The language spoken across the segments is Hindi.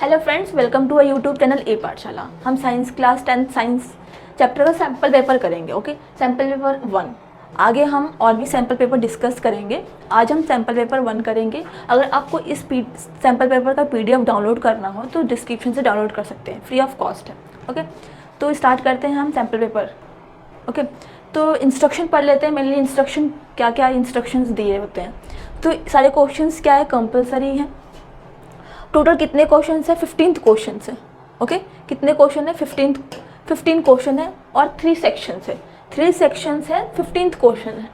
Hello friends, welcome to a YouTube channel E Pathshala. हम साइंस क्लास 10 साइंस चैप्टर का सैम्पल पेपर करेंगे। Okay, sample paper 1। आगे हम और भी सैम्पल पेपर डिस्कस करेंगे। आज हम सैम्पल पेपर 1 करेंगे। अगर आपको इस सैम्पल पेपर का PDF डाउनलोड करना हो तो डिस्क्रिप्शन से डाउनलोड कर सकते हैं, फ्री ऑफ कॉस्ट है। ओके, तो स्टार्ट करते हैं हम सैम्पल पेपर। ओके, तो इंस्ट्रक्शन पढ़ लेते हैं। मेनली इंस्ट्रक्शन क्या क्या इंस्ट्रक्शंस दिए होते हैं। तो सारे क्वेश्चंस क्या है, कंपलसरी हैं। टोटल कितने क्वेश्चन है? 15 क्वेश्चन है। ओके, कितने क्वेश्चन है? 15 क्वेश्चन है और 3 सेक्शंस है। 3 सेक्शंस है, 15 क्वेश्चन है।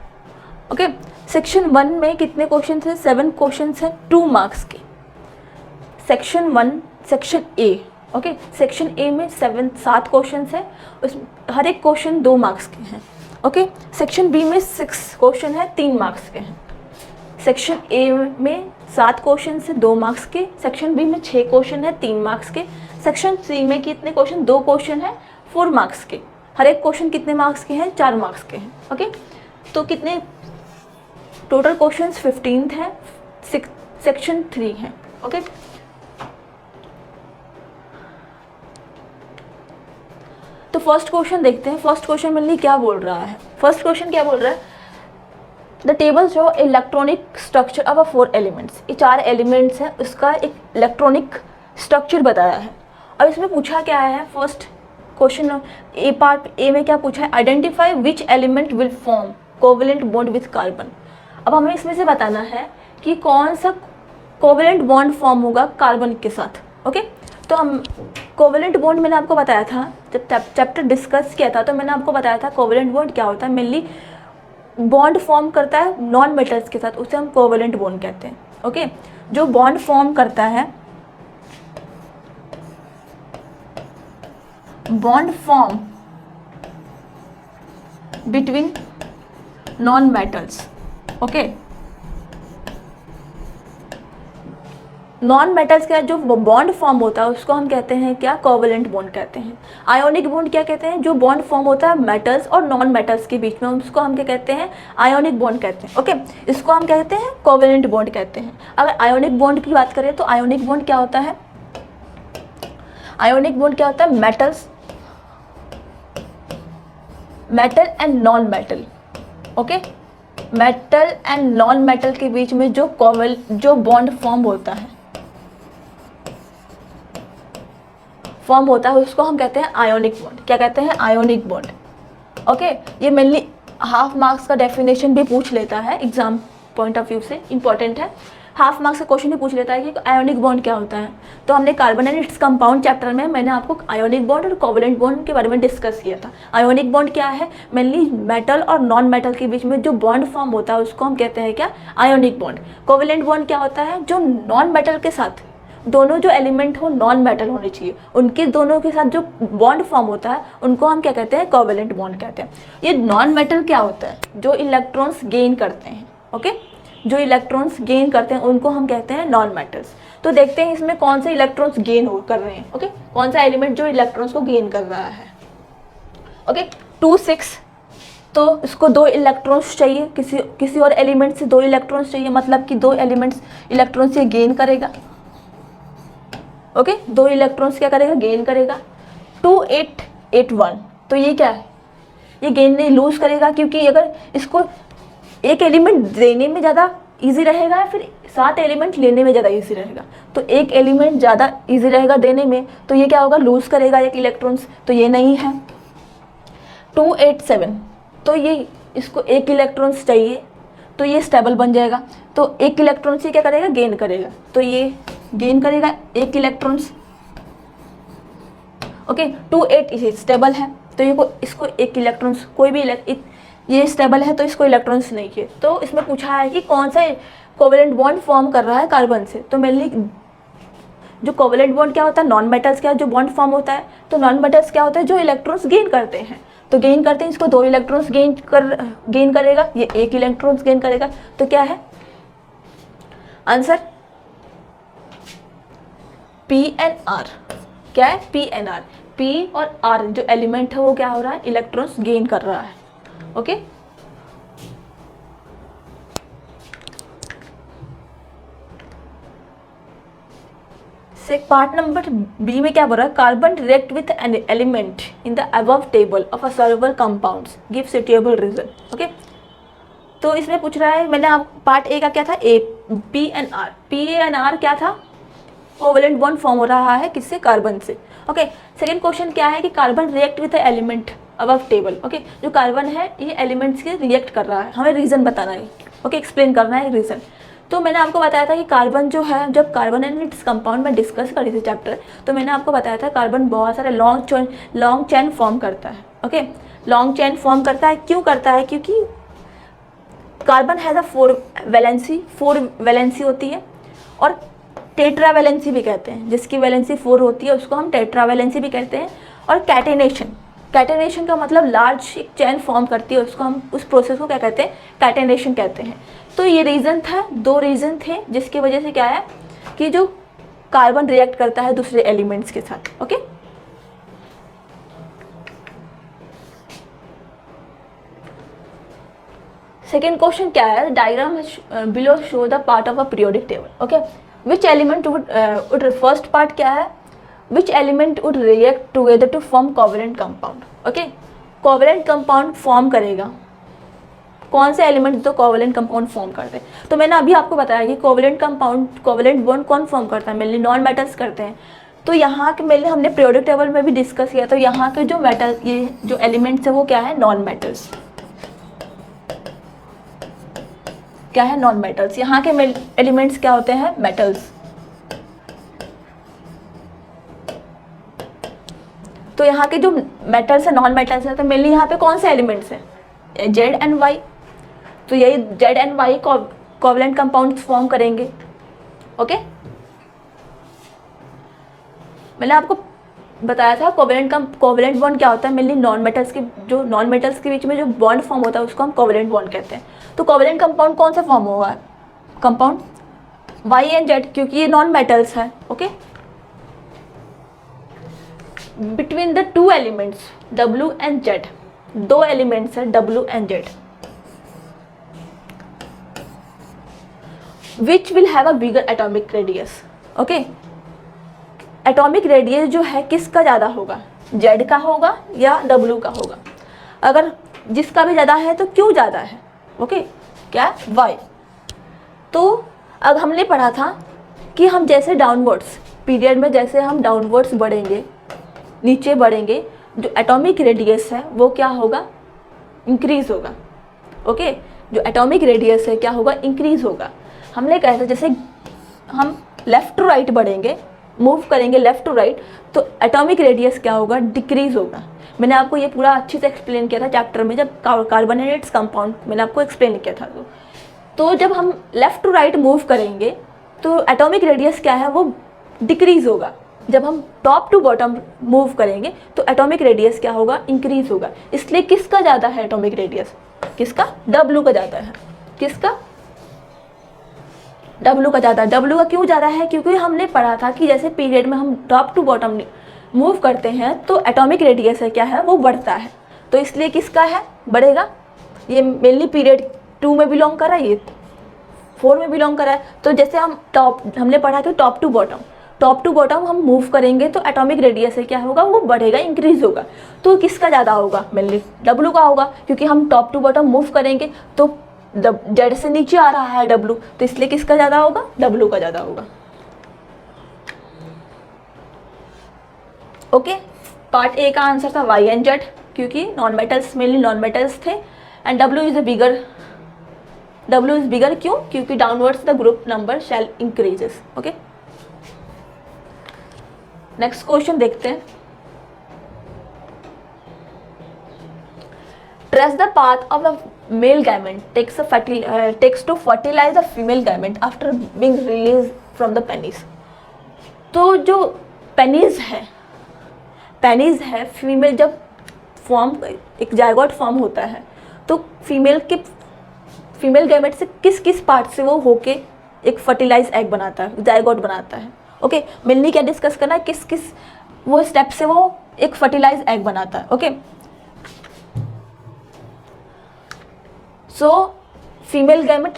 ओके, सेक्शन 1 में कितने क्वेश्चन है? 7 क्वेश्चन है, 2 मार्क्स के। Section 1 section A. Okay, section A में 7 क्वेश्चन है, उस हर एक क्वेश्चन 2 मार्क्स के हैं। ओके, सेक्शन बी में 6 क्वेश्चन है, 3 मार्क्स के हैं। सेक्शन ए में 7 क्वेश्चन है, 2 मार्क्स के। सेक्शन बी में 6 क्वेश्चन है, 3 मार्क्स के। सेक्शन सी में कितने क्वेश्चन? 2 क्वेश्चन है, 4 मार्क्स के। हर एक क्वेश्चन कितने मार्क्स के हैं? 4 मार्क्स के हैं। ओके, तो कितने टोटल क्वेश्चन 15 है, सेक्शन 3 है। ओके, तो फर्स्ट क्वेश्चन देखते हैं। फर्स्ट क्वेश्चन मेनली क्या बोल रहा है? फर्स्ट क्वेश्चन क्या बोल रहा है? The table show electronic structure of 4 elements. ये 4 एलिमेंट्स हैं, उसका एक इलेक्ट्रॉनिक स्ट्रक्चर बताया है। और इसमें पूछा क्या है? First question A part A में क्या पूछा है? Identify which element will form covalent bond with carbon. अब हमें इसमें से बताना है कि कौन सा कोवेलेंट बॉन्ड फॉर्म होगा कार्बन के साथ। ओके, तो हम कोवेलेंट बॉन्ड मैंने आपको बताया था, जब चैप्टर डिस्कस किया था तो मैंने आपको बताया था कोवेलेंट बॉन्ड क्या होता है। मेनली बॉन्ड फॉर्म करता है नॉन मेटल्स के साथ, उसे हम कोवेलेंट बॉन्ड कहते हैं। ओके, जो बॉन्ड फॉर्म करता है, bond form between non metals. Okay, non metals का जो बॉन्ड फॉर्म होता है उसको हम कहते हैं क्या? कोवेलेंट बॉन्ड कहते हैं। आयोनिक बॉन्ड क्या कहते हैं? जो बॉन्ड फॉर्म होता है मेटल्स और नॉन मेटल्स के बीच में, उसको हम क्या कहते हैं? आयोनिक बॉन्ड कहते हैं। ओके, इसको हम कहते हैं कोवेलेंट बॉन्ड कहते हैं। अगर आयोनिक बॉन्ड की बात करें तो आयोनिक बॉन्ड क्या होता है? आयोनिक बॉन्ड क्या होता है? Metals, metal and non metal. Okay, metal and non metal के बीच में जो बॉन्ड फॉर्म होता है उसको हम कहते हैं आयोनिक बॉन्ड। क्या कहते हैं? Ionic bond. ओके, ये मेनली हाफ मार्क्स का डेफिनेशन भी पूछ लेता है, एग्जाम पॉइंट ऑफ व्यू से इंपॉर्टेंट है। हाफ मार्क्स का क्वेश्चन भी पूछ लेता है कि आयोनिक बॉन्ड क्या होता है। तो हमने carbon and its compound chapter में मैंने आपको आयोनिक बॉन्ड और कोवेलेंट बॉन्ड के बारे में डिस्कस किया था। आयोनिक बॉन्ड क्या है? मेनली मेटल और नॉन मेटल के बीच में जो बॉन्ड फॉर्म होता है उसको हम कहते हैं क्या? Ionic bond. कोवेलेंट बॉन्ड क्या होता है? जो नॉन मेटल के साथ, दोनों जो एलिमेंट हो नॉन मेटल होने चाहिए, उनके दोनों के साथ जो बॉन्ड फॉर्म होता है उनको हम क्या कहते हैं? कोवेलेंट बॉन्ड कहते हैं। ये नॉन मेटल क्या होता है? जो इलेक्ट्रॉन्स गेन करते हैं। ओके, जो इलेक्ट्रॉन्स गेन करते हैं उनको हम कहते हैं नॉन मेटल्स। तो देखते हैं इसमें कौन से इलेक्ट्रॉन्स गेन कर रहे हैं। ओके, कौन सा एलिमेंट जो इलेक्ट्रॉन्स को गेन कर रहा है। ओके, 2 6, तो इसको 2 इलेक्ट्रॉन्स चाहिए, किसी और एलिमेंट से 2 इलेक्ट्रॉन्स चाहिए, मतलब कि 2 एलिमेंट्स इलेक्ट्रॉन्स से गेन करेगा। ओके, 2 इलेक्ट्रॉन्स क्या करेगा? गेन करेगा। 2 8 8 1, तो ये क्या है? ये गेन नहीं, लूज करेगा, क्योंकि अगर इसको एक एलिमेंट देने में ज़्यादा इजी रहेगा या फिर 7 एलिमेंट लेने में ज़्यादा इजी रहेगा, तो एक एलिमेंट ज़्यादा इजी रहेगा देने में, तो ये क्या होगा? लूज करेगा एक इलेक्ट्रॉन्स, तो ये नहीं है। 2 8 7, तो ये इसको 1 इलेक्ट्रॉन्स चाहिए, तो ये स्टेबल बन जाएगा। तो 1 इलेक्ट्रॉन से क्या करेगा? गेन करेगा, तो ये गेन करेगा 1 इलेक्ट्रॉन्स। ओके, 2 8 ये स्टेबल है, तो ये इसको 1 इलेक्ट्रॉन्स, कोई भी ये स्टेबल है तो इसको इलेक्ट्रॉन्स नहीं किए। तो इसमें पूछा है कि कौन सा कोवेलेंट बॉन्ड फॉर्म कर रहा है कार्बन से। तो मेनली जो कोवेलेंट बॉन्ड क्या होता है? नॉन मेटल्स क्या जो बॉन्ड फॉर्म होता है, तो नॉन मेटल्स क्या होता है? जो इलेक्ट्रॉन्स गेन करते हैं। तो गेन करते हैं, इसको 2 इलेक्ट्रॉन्स गेन करेगा, ये 1 इलेक्ट्रॉन्स गेन करेगा, तो क्या है आंसर? PNR। क्या है? PNR। P और R जो एलिमेंट है वो क्या हो रहा है? इलेक्ट्रॉन्स गेन कर रहा है। ओके, से पार्ट नंबर बी में क्या बोल रहा है, carbon react with an element in the above table of a soluble compounds give suitable reason. Okay, तो इसमें पूछ रहा है, मैंने आप पार्ट ए का क्या था, A P N R, P N R क्या था, कोवेलेंट बॉन्ड फॉर्म हो रहा है किससे, कार्बन से। ओके, सेकंड क्वेश्चन क्या है कि carbon react with element above table. Okay, जो कार्बन है ये एलिमेंट्स के रिएक्ट कर रहा है, हमें रीज़न बताना है। ओके, एक्सप्लेन करना है रीज़न। तो मैंने आपको बताया था कि कार्बन जो है, जब कार्बन एंड इट्स कंपाउंड में डिस्कस करी थी चैप्टर, तो मैंने आपको बताया था कार्बन बहुत सारे लॉन्ग चेन फॉर्म करता है। ओके, लॉन्ग चेन फॉर्म करता है, क्यों करता है, क्योंकि carbon has a four valency होती है, और टेट्रा वैलेंसी भी कहते हैं, जिसकी वैलेंसी 4 होती है उसको हम टेट्रा वैलेंसी भी कहते हैं। और कैटेनेशन का मतलब लार्ज एक चेन फॉर्म करती है, उसको हम उस प्रोसेस को क्या कहते हैं, कैटेनेशन कहते हैं। तो ये रीज़न था, 2 रीज़न थे जिसकी वजह से क्या है कि जो कार्बन रिएक्ट करता है दूसरे एलिमेंट्स के साथ। ओके, सेकेंड क्वेश्चन क्या है, diagram below show the part of a periodic table. Okay, which element would first part क्या है, which element would react together to form covalent compound. Okay, covalent compound form करेगा, कौन से एलिमेंट तो कोवेलेंट कंपाउंड फॉर्म करते हैं। तो मैंने अभी आपको बताया कि कोवेलेंट बॉन्ड कौन फॉर्म करता है, मेनली नॉन मेटल्स करते हैं। तो यहाँ के मेनली हमने पीरियोडिक टेबल में भी डिस्कस किया, तो यहाँ के जो मेटल, ये जो एलिमेंट्स है वो क्या है, नॉन मेटल्स। क्या है, नॉन मेटल्स। यहाँ के एलिमेंट्स क्या होते हैं, मेटल्स। तो यहाँ के जो मेटल्स है, नॉन मेटल्स है, तो मेनली यहाँ पे कौन से एलिमेंट्स हैं, जेड एंड वाई। तो यही Z and Y covalent compounds form करेंगे। ओके, मैंने आपको बताया था कोवेलेंट बॉन्ड क्या होता है, मेनली नॉन मेटल्स के बीच में जो बॉन्ड फॉर्म होता है उसको हम कोवेलेंट बॉन्ड कहते हैं। तो कोवेलेंट कंपाउंड कौन सा फॉर्म हुआ है, कंपाउंड वाई एंड जेड, क्योंकि ये नॉन मेटल्स है। Okay, between the 2 elements W and Z, 2 elements है W and Z, which will have a bigger atomic radius. Okay, atomic radius जो है किसका ज़्यादा होगा, Z का होगा या W का होगा। अगर जिसका भी ज़्यादा है तो क्यों ज़्यादा है, ओके, क्या, Y। तो अब हमने पढ़ा था कि हम जैसे डाउनवर्ड्स पीरियड में, जैसे हम डाउनवर्ड्स बढ़ेंगे, नीचे बढ़ेंगे, जो एटॉमिक रेडियस है वो क्या होगा, इंक्रीज़ होगा। ओके, जो एटॉमिक रेडियस है क्या होगा, इंक्रीज़ होगा। हमने कहा था जैसे हम लेफ़्ट टू राइट बढ़ेंगे, मूव करेंगे लेफ़्ट टू राइट, तो एटॉमिक रेडियस क्या होगा, डिक्रीज़ होगा। मैंने आपको ये पूरा अच्छे से एक्सप्लेन किया था चैप्टर में, जब कार्बन एंड इट्स कंपाउंड मैंने आपको एक्सप्लेन किया था। तो जब हम लेफ़्ट टू राइट मूव करेंगे तो एटॉमिक रेडियस क्या है, वो डिक्रीज़ होगा। जब हम टॉप टू बॉटम मूव करेंगे तो एटॉमिक रेडियस क्या होगा, इंक्रीज़ होगा। इसलिए किसका ज़्यादा है एटॉमिक रेडियस, किसका, W का ज़्यादा है। किसका, W का ज़्यादा। W का क्यों ज़्यादा है, क्योंकि हमने पढ़ा था कि जैसे पीरियड में हम टॉप टू बॉटम मूव करते हैं तो एटॉमिक रेडियस है क्या है, वो बढ़ता है। तो इसलिए किसका है, बढ़ेगा। ये मेनली पीरियड 2 में बिलोंग कर रहा है, ये 4 में बिलोंग कर रहा है। तो जैसे हमने पढ़ा कि टॉप टू बॉटम हम मूव करेंगे तो एटॉमिक रेडियस है क्या होगा, वो बढ़ेगा, इंक्रीज़ होगा। तो किसका ज़्यादा होगा, मेनली W का होगा, क्योंकि हम टॉप टू बॉटम मूव करेंगे तो जेड से नीचे आ रहा है W, तो इसलिए किसका ज़्यादा होगा, W का ज़्यादा होगा। ओके, पार्ट ए का आंसर था Y एंड Z, क्योंकि मेनली नॉन मेटल्स थे। एंड W इज़ बिगर क्यों, क्योंकि downwards the group number shall increases. Okay, next question देखते हैं। Trace the path of a male gamete takes to fertilize a female gamete after being released from the penis। तो जो पेनिस है फीमेल, जब एक जायगोट फॉर्म होता है तो फीमेल गैमेट से किस पार्ट से वो होके एक फर्टिलाइज एग बनाता है, जायगोट बनाता है। ओके, मेनली क्या डिस्कस करना है, किस वो स्टेप से वो एक फर्टिलाइज एग बनाता है। Okay, so female gamete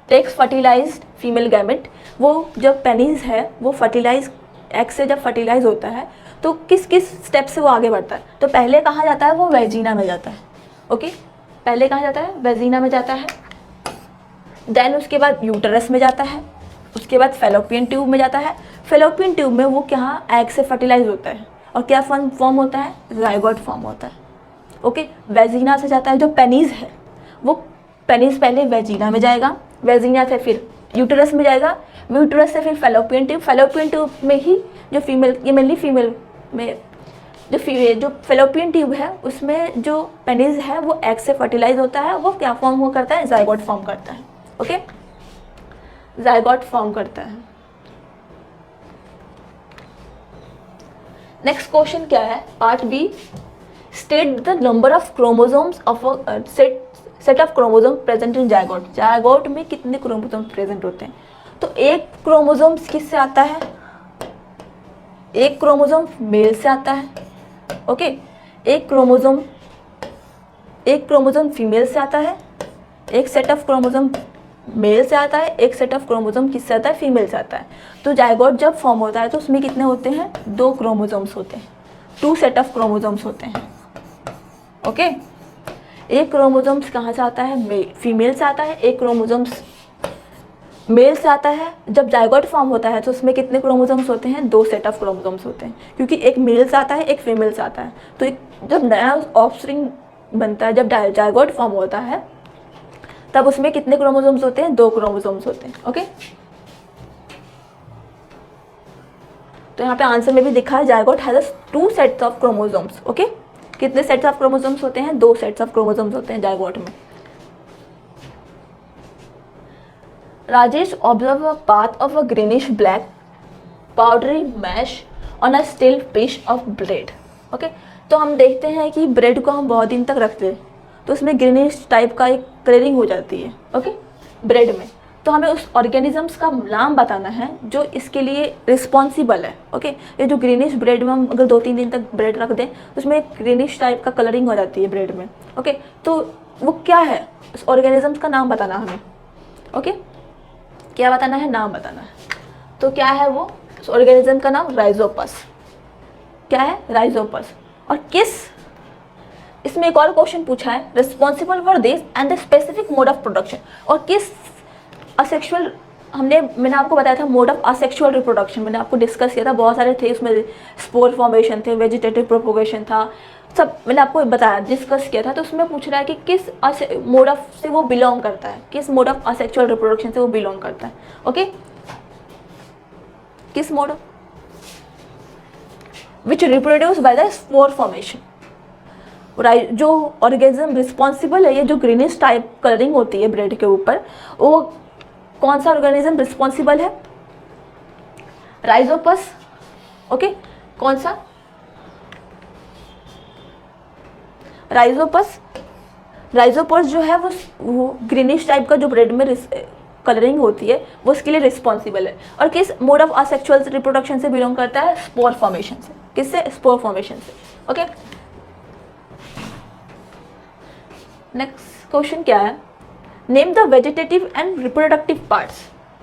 takes fertilised female gamete, वो जब पेनिस है वो फर्टिलाइज एग से जब फर्टिलाइज होता है तो किस किस स्टेप से वो आगे बढ़ता है, तो पहले कहाँ जाता है, वो वेजिना में जाता है। ओके, पहले कहाँ जाता है, वेजिना में जाता है। देन उसके बाद यूटरस में जाता है, उसके बाद फेलोपियन ट्यूब में जाता है। फेलोपियन ट्यूब में वो क्या एग से फर्टिलाइज होता है और क्या फॉर्म होता है, जाइगोट फॉर्म होता है। ओके, वेजिना से जाता है, जो पेनिस है वो पेनिस पहले वेजिना में जाएगा, वेजिना से फिर यूटरस में जाएगा, यूटरस से फिर फेलोपियन ट्यूब में ही जो फीमेल, ये मेनली फीमेल में जो फेलोपियन ट्यूब है उसमें जो पेनिस है वो एग से फर्टिलाइज होता है, वो क्या फॉर्म हो करता है, जाइगोट फॉर्म करता है। ओके, जाइगोट फॉर्म करता है। नेक्स्ट क्वेश्चन क्या है, part B, state the number of chromosomes of a set of chromosome present in zygote. Zygote में कितने क्रोमोसोम प्रेजेंट होते हैं, तो एक क्रोमोसोम्स किससे आता है, एक क्रोमोसोम मेल से आता है। ओके, एक क्रोमोसोम फीमेल से आता है, एक सेट ऑफ क्रोमोसोम मेल से आता है, एक सेट ऑफ क्रोमोसोम किससे आता है, फीमेल से आता है। तो जाइगोट जब फॉर्म होता है तो उसमें कितने होते हैं, 2 क्रोमोसोम्स होते हैं, 2 सेट ऑफ क्रोमोसोम्स होते हैं। ओके, एक क्रोमोसोम्स कहाँ से आता है, फीमेल से आता है, एक क्रोमोसोम्स मेल से आता है। जब जाइगोट फॉर्म होता है तो उसमें कितने क्रोमोसोम्स होते हैं, 2 सेट ऑफ क्रोमोसोम्स होते हैं, क्योंकि एक मेल से आता है, एक फीमेल से आता है। तो एक जब नया ऑफस्प्रिंग बनता है, जब जाइगोट फॉर्म होता है तब उसमें कितने क्रोमोसोम्स होते हैं, 2 क्रोमोसोम्स होते हैं। ओके, तो यहाँ पे आंसर में भी लिखा है zygote has 2 sets of chromosomes. Okay, कितने सेट्स ऑफ क्रोमोसोम्स होते हैं, 2 सेट्स ऑफ क्रोमोसोम्स होते हैं जाइगोट में। Rajesh observe a path of a greenish black powdery mash on a still piece of bread. Okay, तो हम देखते हैं कि ब्रेड को हम बहुत दिन तक रखते हैं तो उसमें ग्रीनिश टाइप का एक कलरिंग हो जाती है। ओके, ब्रेड में, तो हमें उस ऑर्गेनिजम्स का नाम बताना है जो इसके लिए रिस्पॉन्सिबल है। ओके, ये जो ग्रीनिश ब्रेड में हम अगर 2-3 दिन तक ब्रेड रख दें तो उसमें एक ग्रीनिश टाइप का कलरिंग हो जाती है ब्रेड में। ओके, तो वो क्या है, उस ऑर्गेनिजम्स का नाम बताना हमें। ओके, क्या बताना है, नाम बताना है। तो क्या है वो, उस ऑर्गेनिज्म का नाम राइजोपस। क्या है, राइजोपस। और किस, इसमें एक और क्वेश्चन पूछा है, responsible for this and the specific mode of production. और किस असेक्सुअल, मैंने आपको बताया था मोड ऑफ असेक्सुअल रिप्रोडक्शन, मैंने आपको डिस्कस किया था, बहुत सारे थे उसमें, स्पोर फॉर्मेशन थे, वेजिटेटिव प्रोपोगेशन था, सब मैंने आपको बताया, डिस्कस किया था। तो उसमें पूछ रहा है कि किस मोड ऑफ से वो बिलोंग करता है, किस मोड ऑफ असेक्सुअल रिप्रोडक्शन से वो बिलोंग करता है। ओके, किस mode of, which reproduce by the spore formation. जो ऑर्गेनिज्म रिस्पॉन्सिबल है, ये जो ग्रीनिश टाइप कलरिंग होती है ब्रेड के ऊपर, वो कौन सा ऑर्गेनिज्म रिस्पॉन्सिबल है, राइजोपस। ओके, कौन सा, राइजोपस। राइजोपस जो है वो ग्रीनिश टाइप का जो ब्रेड में कलरिंग होती है वो उसके लिए रिस्पॉन्सिबल है। और किस मोड ऑफ असेक्सुअल रिप्रोडक्शन से बिलोंग करता है, स्पोर फॉर्मेशन से। किससे, स्पोर फॉर्मेशन से। ओके, नेक्स्ट क्वेश्चन क्या है, name the vegetative and reproductive parts.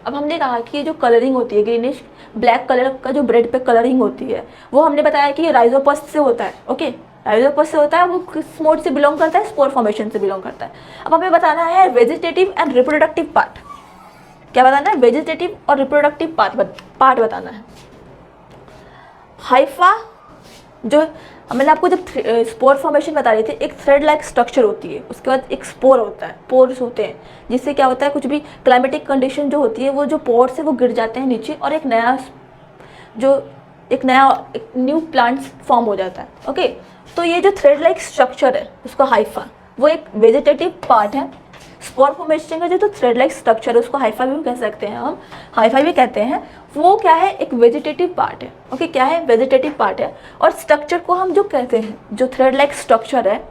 अब हमने कहा कि ये जो कलरिंग होती है, ग्रीनिश ब्लैक कलर का जो ब्रेड पे कलरिंग होती है, वो हमने बताया कि ये राइजोपस से होता है। ओके, राइजोपस से होता है, वो किस मोड से बिलोंग करता है, स्पोर फॉर्मेशन से बिलोंग करता है। अब हमें बताना है वेजिटेटिव एंड रिप्रोडक्टिव पार्ट। क्या बताना है, वेजिटेटिव और रिप्रोडक्टिव पार्ट बताना है। हाइफा, जो मैंने आपको जब स्पोर फॉर्मेशन बता रही थी, एक थ्रेड लाइक स्ट्रक्चर होती है, उसके बाद एक स्पोर होता है, पोर्स होते हैं, जिससे क्या होता है, कुछ भी क्लाइमेटिक कंडीशन जो होती है वो जो पोर्स है वो गिर जाते हैं नीचे और एक न्यू प्लांट्स फॉर्म हो जाता है। ओके, तो ये जो थ्रेड लाइक स्ट्रक्चर है उसको हाइफा, वो एक वेजिटेटिव पार्ट है। स्पोर फॉर्मेशन का जो थ्रेड लाइक स्ट्रक्चर है उसको हाइफा भी कह सकते हैं, हम हाइफा भी कहते हैं। वो क्या है, एक वेजिटेटिव पार्ट है। ओके, क्या है, वेजिटेटिव पार्ट है। और स्ट्रक्चर को हम जो कहते हैं, जो थ्रेड लाइक स्ट्रक्चर है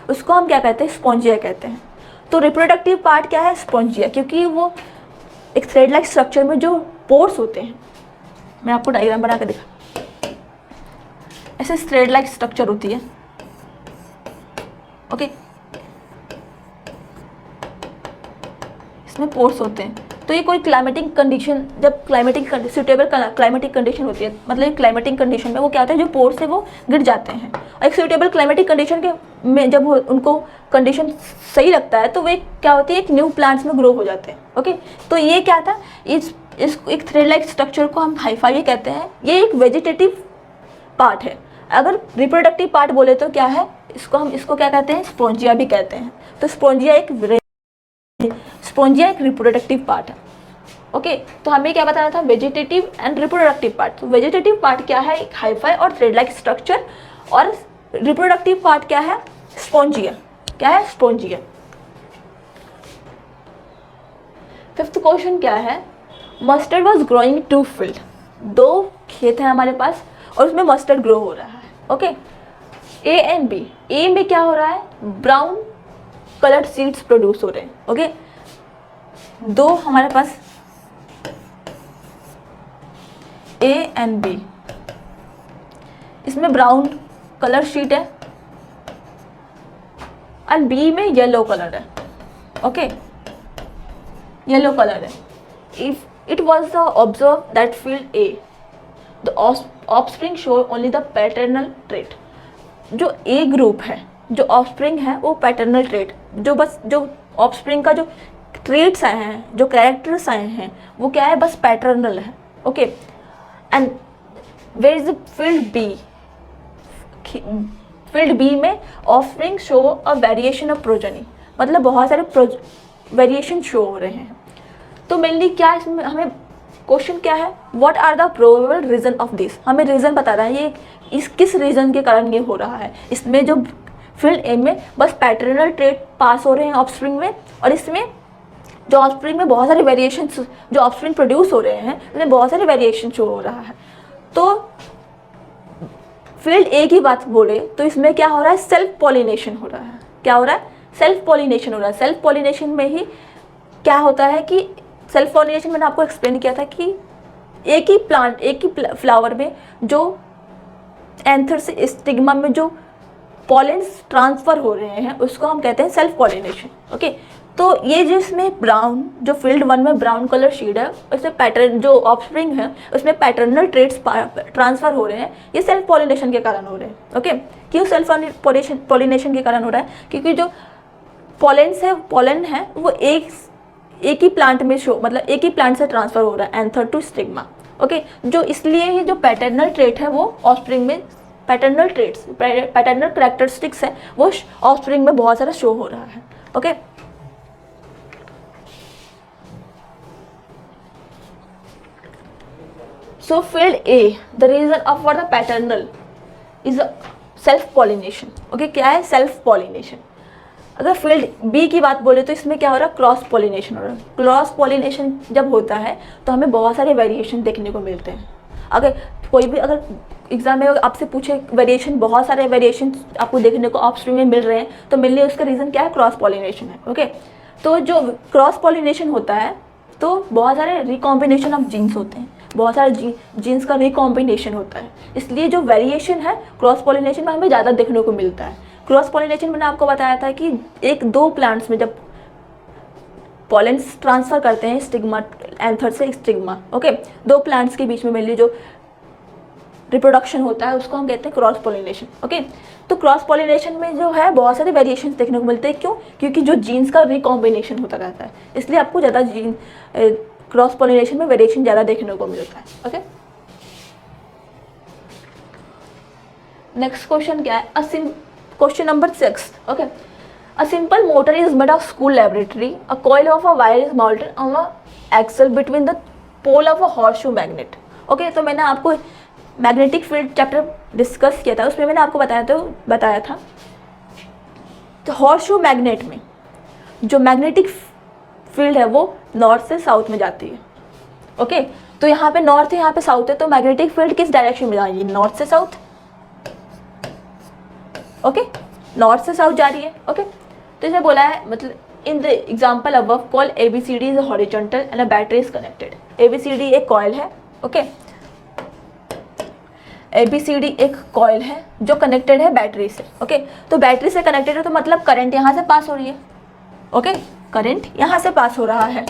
उसको हम क्या कहते हैं, स्पॉन्जिया कहते हैं। तो रिप्रोडक्टिव पार्ट क्या है, स्पॉन्जिया, क्योंकि वो एक थ्रेड लाइक स्ट्रक्चर में जो पोर्स होते हैं, मैं आपको डायग्राम बना के दिखा, ऐसे थ्रेड लाइक स्ट्रक्चर होती है। ओके, इसमें पोर्स होते हैं, तो ये कोई क्लाइमेटिक कंडीशन, जब सुटेबल क्लाइमेटिक कंडीशन होती है, मतलब क्लाइमेटिक कंडीशन में वो क्या होता है, जो पोर्स है वो गिर जाते हैं। और एक सुटेबल क्लाइमेटिक कंडीशन के में जब उनको कंडीशन सही लगता है तो वे क्या होती है, एक न्यू प्लांट्स में ग्रो हो जाते हैं। ओके, तो ये क्या था, इस एक थ्रेड लाइक स्ट्रक्चर को हम हाइफाई कहते हैं। ये एक वेजिटेटिव पार्ट है। अगर रिप्रोडक्टिव पार्ट बोले तो क्या है, इसको क्या कहते हैं, स्पोंजिया भी कहते हैं। तो स्पोंजिया एक रिप्रोडक्टिव पार्ट है। ओके, तो हमें क्या बताना था, वेजिटेटिव एंड रिप्रोडक्टिव पार्ट। तो वेजिटेटिव पार्ट क्या है, एक हाइफाई और थ्रेड लाइक स्ट्रक्चर, और रिप्रोडक्टिव पार्ट क्या है, स्पोंजिया। क्या है, स्पोंजिया। फिफ्थ क्वेश्चन क्या है, mustard was growing to field. 2 खेत हैं हमारे पास और उसमें मस्टर्ड ग्रो हो रहा है। Okay, A and B. A में क्या हो रहा है, ब्राउन कलर्ड सीड्स प्रोड्यूस हो रहे हैं। ओके, 2 हमारे पास ए एंड बी, इसमें ब्राउन कलर शीट है एंड बी में येलो कलर है। ओके, येलो कलर है। If it was the observe that field A, the offspring show only the paternal trait. जो ए ग्रुप है, जो ऑफस्प्रिंग है वो पैटर्नल ट्रेट, जो ऑफस्प्रिंग का जो ट्रेट्स आए हैं, जो कैरेक्टर्स आए हैं, वो क्या है, बस पैटर्नल है। Okay, and where is the field B. Field B में offspring show a variation of progeny, मतलब बहुत सारे वेरिएशन शो हो रहे हैं। तो मेनली क्या इसमें हमें क्वेश्चन क्या है, what are the probable reason of this. हमें रीजन बता रहा है ये इस किस रीजन के कारण ये हो रहा है। इसमें जो फील्ड ए में बस पैटर्नल ट्रेट पास हो रहे हैं ऑफस्प्रिंग में, और इसमें जो ऑफस्प्रिंग में बहुत सारे वेरिएशन, जो ऑफस्प्रिंग प्रोड्यूस हो रहे हैं उसमें बहुत सारे वेरिएशन शो हो रहा है। तो फील्ड ए की बात बोले तो इसमें क्या हो रहा है, सेल्फ पॉलिनेशन हो रहा है। क्या हो रहा है, सेल्फ पॉलिनेशन हो रहा है। सेल्फ पॉलिनेशन में ही क्या होता है कि सेल्फ पॉलिनेशन मैंने आपको एक्सप्लेन किया था कि एक ही फ्लावर में जो एंथर से स्टिग्मा में जो पॉलेंस ट्रांसफ़र हो रहे हैं उसको हम कहते हैं सेल्फ पॉलिनेशन। ओके, तो ये जिसमें ब्राउन, जो फील्ड 1 में ब्राउन कलर शेड है, उसमें पैटर्न जो ऑफस्प्रिंग है उसमें पैटर्नल ट्रेट्स ट्रांसफ़र हो रहे हैं, ये सेल्फ पॉलिनेशन के कारण हो रहे हैं। ओके, क्यों सेल्फ पॉलिनेशन के कारण हो रहा है, क्योंकि जो पोलन है वो एक ही प्लांट में मतलब एक ही प्लांट से ट्रांसफ़र हो रहा है, एंथर टू स्टिग्मा। ओके, जो इसलिए ही जो पैटर्नल ट्रेट है वो ऑफस्प्रिंग में, पैटर्नल कैरेक्टरिस्टिक्स है वो ऑफस्प्रिंग में बहुत सारा शो हो रहा है। Okay, so field A, the reason of for the paternal is self pollination. Okay, क्या है, सेल्फ पॉलिनेशन। अगर फील्ड बी की बात बोले तो इसमें क्या हो रहा है, क्रॉस पॉलिनेशन हो रहा है। क्रॉस पॉलिनेशन जब होता है तो हमें बहुत सारे वेरिएशन देखने को मिलते हैं। अगर एग्जाम में आपसे पूछे वेरिएशन, बहुत सारे वेरिएशन आपको देखने को ऑफस्प्रिंग में मिल रहे हैं, तो मेनली उसका रीज़न क्या है, क्रॉस पॉलिनेशन है। ओके, तो जो क्रॉस पॉलिनेशन होता है तो बहुत सारे रिकॉम्बिनेशन ऑफ जीन्स होते हैं, बहुत सारे जीन्स का रिकॉम्बिनेशन होता है, इसलिए जो वेरिएशन है क्रॉस पॉलिनेशन में हमें ज़्यादा देखने को मिलता है। क्रॉस पॉलिनेशन मैंने आपको बताया था कि 1-2 प्लांट्स में जब पॉलेंस ट्रांसफ़र करते हैं स्टिग्मा, एंथर से स्टिग्मा, ओके, 2 प्लांट्स के बीच में मेनली जो रिप्रोडक्शन होता है उसको हम कहते हैं क्रॉस पॉलिनेशन। ओके, तो क्रॉस पॉलिनेशन में जो है बहुत सारे वेरिएशन देखने को मिलते हैं। क्यों, क्योंकि जो जीन्स का रिकॉम्बिनेशन होता रहता है, इसलिए आपको ज़्यादा क्रॉस पॉलिनेशन में वेरिएशन ज़्यादा देखने को मिलता है। ओके, नेक्स्ट क्वेश्चन क्या है, question number 6। Okay, a simple motor is made of school laboratory, a coil of a wire is mounted on a axle between the pole of a horseshoe magnet. Okay, तो मैंने आपको मैग्नेटिक फील्ड चैप्टर डिस्कस किया था, उसमें मैंने आपको बताया था तो हॉर्सशू मैग्नेट में जो मैग्नेटिक फील्ड है वो नॉर्थ से साउथ में जाती है। ओके, तो यहाँ पे नॉर्थ है, यहाँ पे साउथ है, तो मैग्नेटिक फील्ड किस डायरेक्शन में जाएगी, नॉर्थ से साउथ। ओके, नॉर्थ से साउथ जा रही है। ओके, तो इसमें बोला है, मतलब in the example above call ABCD is horizontal and a battery is connected. ABCD एक कॉइल है। ओके, ABCD एक कॉइल है जो कनेक्टेड है बैटरी से। ओके, तो बैटरी से कनेक्टेड है तो मतलब करंट यहाँ से पास हो रही है। ओके, करंट यहाँ से पास हो रहा है।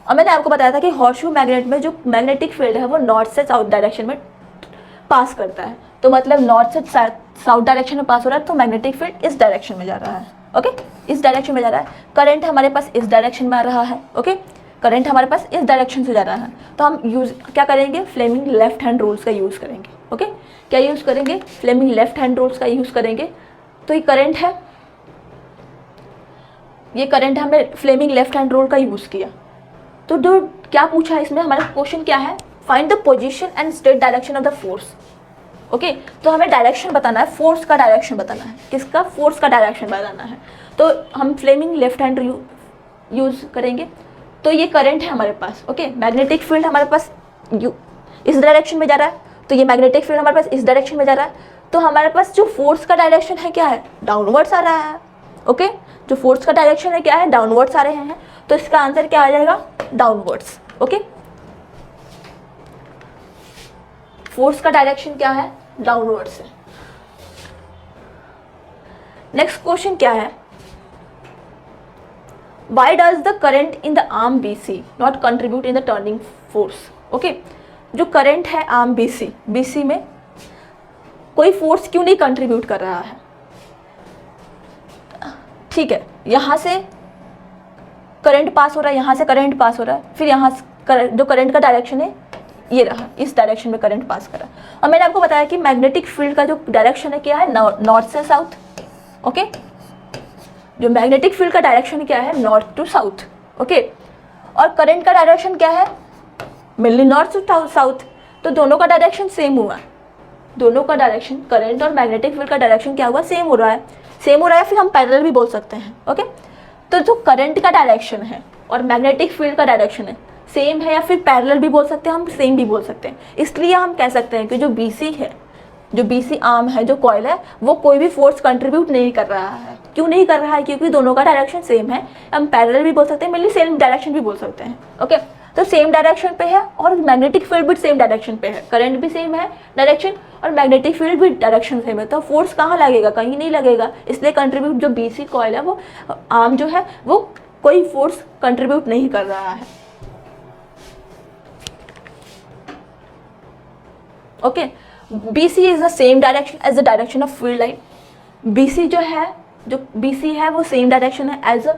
और मैंने आपको बताया था कि हॉर्सशू मैग्नेट में जो मैग्नेटिक फील्ड है वो नॉर्थ से साउथ डायरेक्शन में पास करता है। तो मतलब नॉर्थ से साउथ डायरेक्शन में पास हो रहा है, तो मैग्नेटिक फील्ड इस डायरेक्शन में जा रहा है। ओके, इस डायरेक्शन में जा रहा है। करंट हमारे पास इस डायरेक्शन में आ रहा है। ओके, करंट हमारे पास इस डायरेक्शन से जा रहा है। तो हम यूज़ क्या करेंगे, फ्लेमिंग लेफ्ट हैंड रूल्स का यूज़ करेंगे। ओके, क्या यूज़ करेंगे, फ्लेमिंग लेफ्ट हैंड रूल्स का यूज़ करेंगे। तो ये करंट है, ये करंट हमने फ्लेमिंग लेफ्ट हैंड रूल का यूज़ किया। तो जो क्या पूछा है इसमें, हमारा क्वेश्चन क्या है, find the position and straight direction of the force. Okay, तो हमें डायरेक्शन बताना है, फोर्स का डायरेक्शन बताना है। किसका, फोर्स का डायरेक्शन बताना है। तो हम फ्लेमिंग लेफ्ट हैंड यूज़ करेंगे। तो ये करंट है हमारे पास। ओके, मैग्नेटिक फील्ड हमारे पास इस डायरेक्शन में जा रहा है, तो ये मैग्नेटिक फील्ड हमारे पास इस डायरेक्शन में जा रहा है। तो हमारे पास जो फोर्स का डायरेक्शन है क्या है, डाउनवर्ड्स आ रहा है। ओके, जो फोर्स का डायरेक्शन है क्या है, डाउनवर्ड्स आ रहे हैं। तो इसका आंसर क्या आ जाएगा, डाउनवर्ड्स। ओके, फोर्स का डायरेक्शन क्या है, डाउनवर्ड्स है। नेक्स्ट क्वेश्चन क्या है, why does the current in the arm BC not contribute in the turning force. Okay, जो करंट है आर्म BC में कोई फोर्स क्यों नहीं कंट्रीब्यूट कर रहा है। ठीक है, यहाँ से करंट पास हो रहा है, यहाँ से करंट पास हो रहा है, फिर यहाँ जो करंट का डायरेक्शन है ये रहा, इस डायरेक्शन में करंट पास कर रहा है। और मैंने आपको बताया कि मैग्नेटिक फील्ड का जो डायरेक्शन है क्या है, नॉर्थ से साउथ। ओके, जो मैग्नेटिक फील्ड का डायरेक्शन क्या है, नॉर्थ टू साउथ। ओके, और करंट का डायरेक्शन क्या है, मेनली नॉर्थ टू साउथ। तो दोनों का डायरेक्शन सेम हुआ, दोनों का डायरेक्शन, करंट और मैग्नेटिक फील्ड का डायरेक्शन क्या हुआ, सेम हो रहा है, सेम हो रहा है। फिर हम पैरेलल भी बोल सकते हैं। ओके, तो जो करंट का डायरेक्शन है और मैग्नेटिक फील्ड का डायरेक्शन है सेम है, या फिर पैरेलल भी बोल सकते हैं, हम सेम भी बोल सकते हैं। इसलिए हम कह सकते हैं कि जो BC है, जो BC आर्म है, जो कॉइल है, वो कोई भी फोर्स कंट्रीब्यूट नहीं कर रहा है। क्यों नहीं कर रहा है, क्योंकि दोनों का डायरेक्शन सेम है। हम पैरेलल भी बोल सकते हैं, मेनली सेम डायरेक्शन भी बोल सकते हैं। ओके, तो सेम डायरेक्शन पे है और मैग्नेटिक फील्ड भी सेम डायरेक्शन पे है, करंट भी सेम है डायरेक्शन और मैग्नेटिक फील्ड भी डायरेक्शन सेम है। तो फोर्स कहाँ लगेगा, कहीं नहीं लगेगा। इसलिए कंट्रीब्यूट जो BC कॉइल है, वो आर्म जो है, वो कोई फोर्स कंट्रीब्यूट नहीं कर रहा है। Okay, BC is the same direction as the direction of field line. BC जो BC है वो सेम डायरेक्शन है as a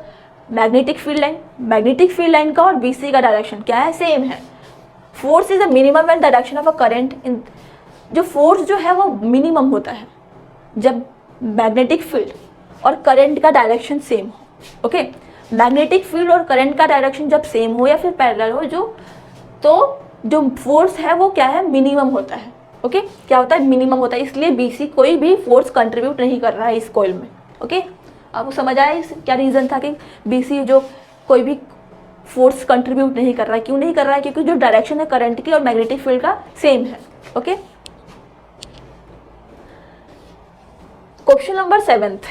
magnetic field line. Magnetic field line का और BC का डायरेक्शन क्या है, सेम है। Force is the minimum and direction of a current in, जो फोर्स जो है वो मिनिमम होता है जब मैग्नेटिक फील्ड और करंट का डायरेक्शन सेम हो। ओके, मैग्नेटिक फील्ड और करंट का डायरेक्शन जब सेम हो या फिर पैरेलल हो, तो जो फोर्स है वो क्या है, मिनिमम होता है। ओके, क्या होता है, मिनिमम होता है। इसलिए BC कोई भी फोर्स कंट्रीब्यूट नहीं कर रहा है इस कॉइल में। ओके, आपको समझ आया क्या रीज़न था कि BC जो कोई भी फोर्स कंट्रीब्यूट नहीं कर रहा है। क्यों नहीं कर रहा है, क्योंकि जो डायरेक्शन है करंट की और मैग्नेटिक फील्ड का सेम है। Okay, question number 7th,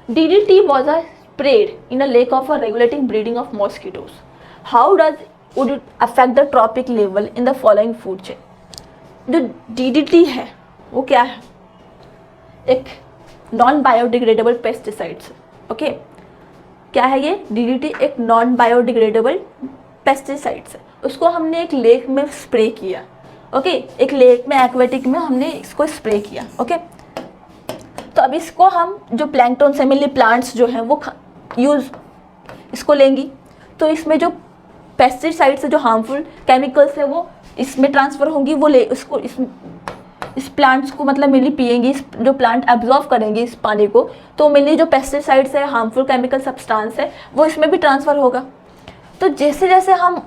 DDT was a sprayed in a lake of a regulating breeding of mosquitoes. How would it affect the trophic level in the following food chain? जो DDT है वो क्या है, एक नॉन बायोडिग्रेडेबल पेस्टिसाइड्स। ओके, क्या है ये, DDT एक नॉन बायोडिग्रेडेबल पेस्टिसाइड्स है। उसको हमने एक लेक में स्प्रे किया। ओके, एक लेक में, एक्वेटिक में हमने इसको स्प्रे किया। ओके, तो अब इसको हम जो प्लैंकटन से मिली प्लांट्स जो हैं वो इसको लेंगी। तो इसमें जो पेस्टिसाइड्स है, जो हार्मफुल केमिकल्स है, वो इसमें ट्रांसफ़र होंगी। वो इसको इस प्लांट्स को मतलब मिली पिएंगी, जो प्लांट एब्जॉर्व करेंगे इस पानी को, तो मिली जो पेस्टिसाइड्स है, हार्मफुल केमिकल सब्सटेंस है, वो इसमें भी ट्रांसफ़र होगा। तो जैसे जैसे हम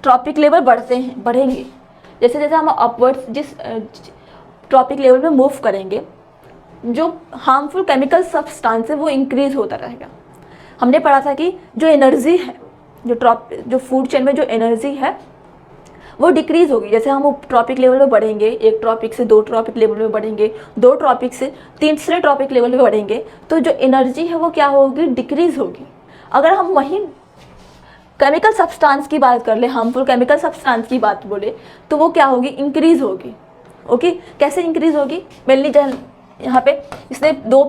ट्रॉपिक लेवल बढ़ेंगे, जैसे जैसे हम अपवर्ड्स जिस ट्रॉपिक लेवल में मूव करेंगे, जो हार्मफुल केमिकल सब्सटेंस है वो इंक्रीज़ होता रहेगा। हमने पढ़ा था कि जो एनर्जी है, जो फूड चेन में जो एनर्जी है वो डिक्रीज़ होगी। जैसे हम ट्रॉपिक लेवल में बढ़ेंगे, एक ट्रॉपिक से 2 ट्रॉपिक लेवल में बढ़ेंगे, 2 ट्रॉपिक से 3 ट्रॉपिक लेवल में बढ़ेंगे, तो जो एनर्जी है वो क्या होगी, डिक्रीज़ होगी। अगर हम वहीं केमिकल सब्सटेंस की बात कर ले, हार्मफुल केमिकल सब्सटेंस की बात बोले, तो वो क्या होगी, इंक्रीज़ होगी। ओके, कैसे इंक्रीज़ होगी, मेनली यहाँ पे इसने 3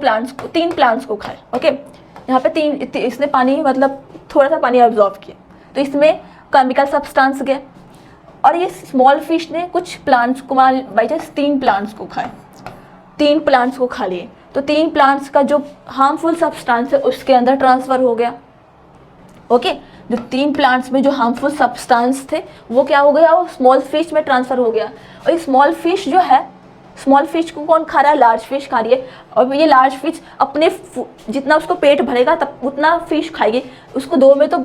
प्लांट्स को खाए। ओके, यहाँ पे इसने पानी मतलब थोड़ा सा पानी ऑब्जॉर्व किया, तो इसमें केमिकल सब्सटेंस गए, और ये स्मॉल फिश ने कुछ प्लांट्स को बाई चांस 3 प्लांट्स को खाए, 3 प्लांट्स को खा लिए, तो 3 प्लांट्स का जो हार्मफुल सब्सटेंस है उसके अंदर ट्रांसफ़र हो गया। ओके, जो 3 प्लांट्स में जो हार्मफुल सब्सटेंस थे वो क्या हो गया, वो स्मॉल फिश में ट्रांसफ़र हो गया। और ये स्मॉल फिश जो है, स्मॉल फिश को कौन खा रहा है, लार्ज फिश खा रही है। और ये लार्ज फिश अपने जितना उसको पेट भरेगा तब उतना फिश खाएगी, उसको दो में तो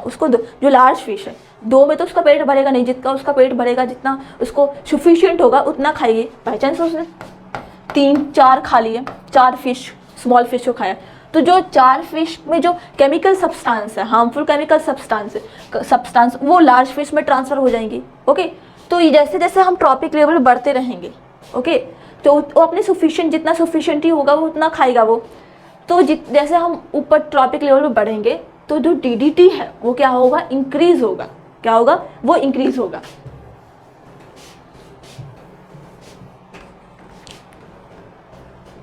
उसको जो लार्ज फिश है 2 में तो उसका पेट भरेगा नहीं, जितना उसका पेट भरेगा, जितना उसको सफिशिएंट होगा उतना खाएगी। बाई चांस उसने 3-4 खा लिए, 4 फिश स्मॉल फिश को खाया, तो जो 4 फिश में जो केमिकल सब्सटेंस है, हार्मफुल केमिकल सब्सटेंस वो लार्ज फिश में ट्रांसफ़र हो जाएंगी। ओके, तो जैसे जैसे हम ट्रॉपिक लेवल बढ़ते रहेंगे, ओके, तो वो अपने सफिशिएंट जितना सफिशिएंट ही होगा वो उतना खाएगा वो। तो जैसे हम ऊपर ट्रॉपिक लेवल पर बढ़ेंगे तो जो DDT है वो क्या होगा, इंक्रीज होगा। क्या होगा, वो इंक्रीज होगा।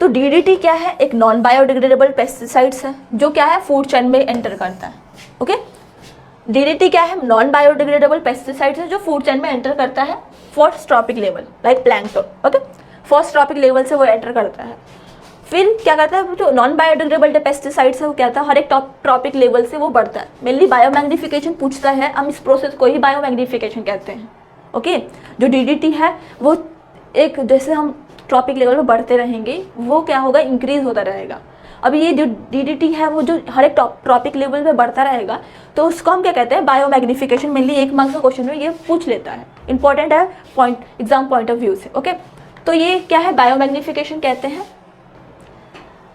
तो DDT क्या है, एक नॉन बायोडिग्रेडेबल पेस्टिसाइड्स है जो क्या है फूड चेन में एंटर करता है। ओके, DDT क्या है, नॉन बायोडिग्रेडेबल पेस्टिसाइड्स है जो फूड चेन में एंटर करता है first trophic level, like plankton. Okay, first trophic level से वो एंटर करता है। फिर क्या करता है, जो नॉन बायोडिग्रेडेबल पेस्टिसाइड्स है वो क्या था, हर एक ट्रॉपिक लेवल से वो बढ़ता है। मेनली बायोमैग्निफिकेशन पूछता है, हम इस प्रोसेस को ही बायोमैग्निफिकेशन कहते हैं। ओके, जो DDT है वो एक जैसे हम ट्रॉपिक लेवल में बढ़ते रहेंगे वो क्या होगा, इंक्रीज होता रहेगा। अब ये जो DDT है वो जो हर एक ट्रॉपिक लेवल में बढ़ता रहेगा, तो उसको हम क्या कहते हैं, बायोमैग्निफिकेशन। मेनली 1 मार्क्स का क्वेश्चन में ये पूछ लेता है, इंपॉर्टेंट है एग्जाम पॉइंट ऑफ व्यू से। ओके, तो ये क्या है, बायोमैग्निफिकेशन कहते हैं।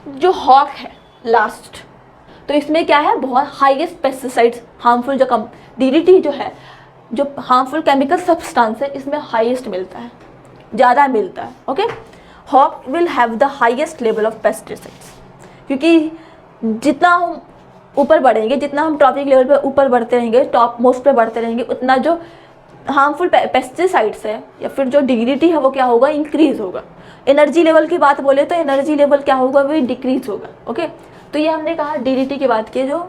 जो हॉक है लास्ट, तो इसमें क्या है, बहुत हाईएस्ट पेस्टिसाइड्स हार्मफुल जो DDT जो है, जो हार्मफुल केमिकल सब्सटेंस है इसमें हाईएस्ट मिलता है, ज़्यादा मिलता है। Okay, hawk will have the highest level of pesticides, क्योंकि जितना हम ऊपर बढ़ेंगे, जितना हम ट्रॉपिक लेवल पे ऊपर बढ़ते रहेंगे, टॉप मोस्ट पे बढ़ते रहेंगे, उतना जो हार्मफुल पेस्टिसाइड्स है या फिर जो DDT है वो क्या होगा, इंक्रीज होगा। एनर्जी लेवल की बात बोले तो एनर्जी लेवल क्या होगा, वो डिक्रीज होगा। ओके, तो ये हमने कहा DDT की बात की, जो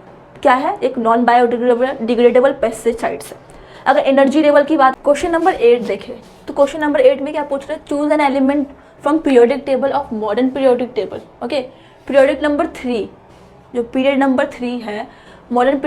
क्या है, एक नॉन बायोडिग्रेडेबल पेस्टिसाइड्स है। अगर एनर्जी लेवल की बात, क्वेश्चन नंबर 8 देखें तो क्वेश्चन नंबर 8 में क्या पूछ रहे हैं, choose an element from periodic table of modern periodic table. Okay, periodic number 3, जो पीरियड नंबर 3 है, मॉडर्न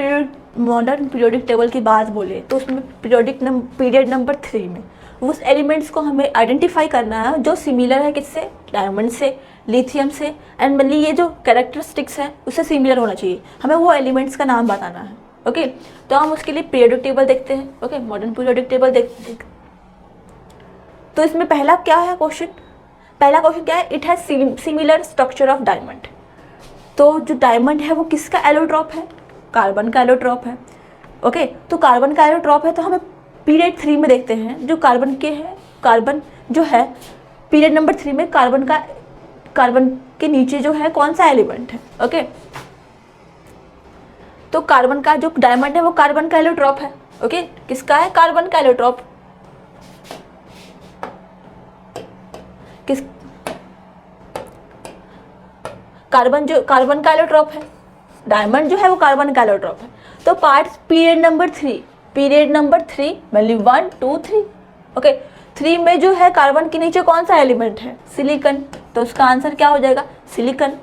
पीरियोडिक टेबल की बात बोले तो उसमें पीरियड नंबर 3 में उस एलिमेंट्स को हमें आइडेंटिफाई करना है जो सिमिलर है किससे, डायमंड से, लिथियम से, एंड मेनली ये जो कैरेक्टरिस्टिक्स है उससे सिमिलर होना चाहिए, हमें वो एलिमेंट्स का नाम बताना है। ओके, तो हम उसके लिए पीरियोडिक टेबल देखते हैं। ओके, मॉडर्न पीरियोडिक टेबल देखते। तो इसमें पहला क्या है क्वेश्चन, पहला क्वेश्चन क्या है, it has similar structure of diamond. तो जो डायमंड है वो किसका एलोट्रॉप है, कार्बन का एलोट्रॉप है। ओके, तो कार्बन का एलोट्रॉप है, तो हमें पीरियड 3 में देखते हैं जो कार्बन के है, कार्बन जो है पीरियड नंबर 3 में कार्बन के नीचे जो है कौन सा एलिमेंट है। ओके, तो कार्बन का जो डायमंड है वो कार्बन का एलोट्रॉप है। ओके, किसका है, कार्बन का एलोट्रॉप। किस कार्बन का एलोट्रॉप है, डायमंड जो है वो कार्बन का एलोट्रॉप है। तो part period number 3 value 1 2 3। Okay, 3 में जो है कार्बन के नीचे कौन सा एलिमेंट है, सिलिकॉन, तो उसका आंसर क्या हो जाएगा, सिलिकॉन।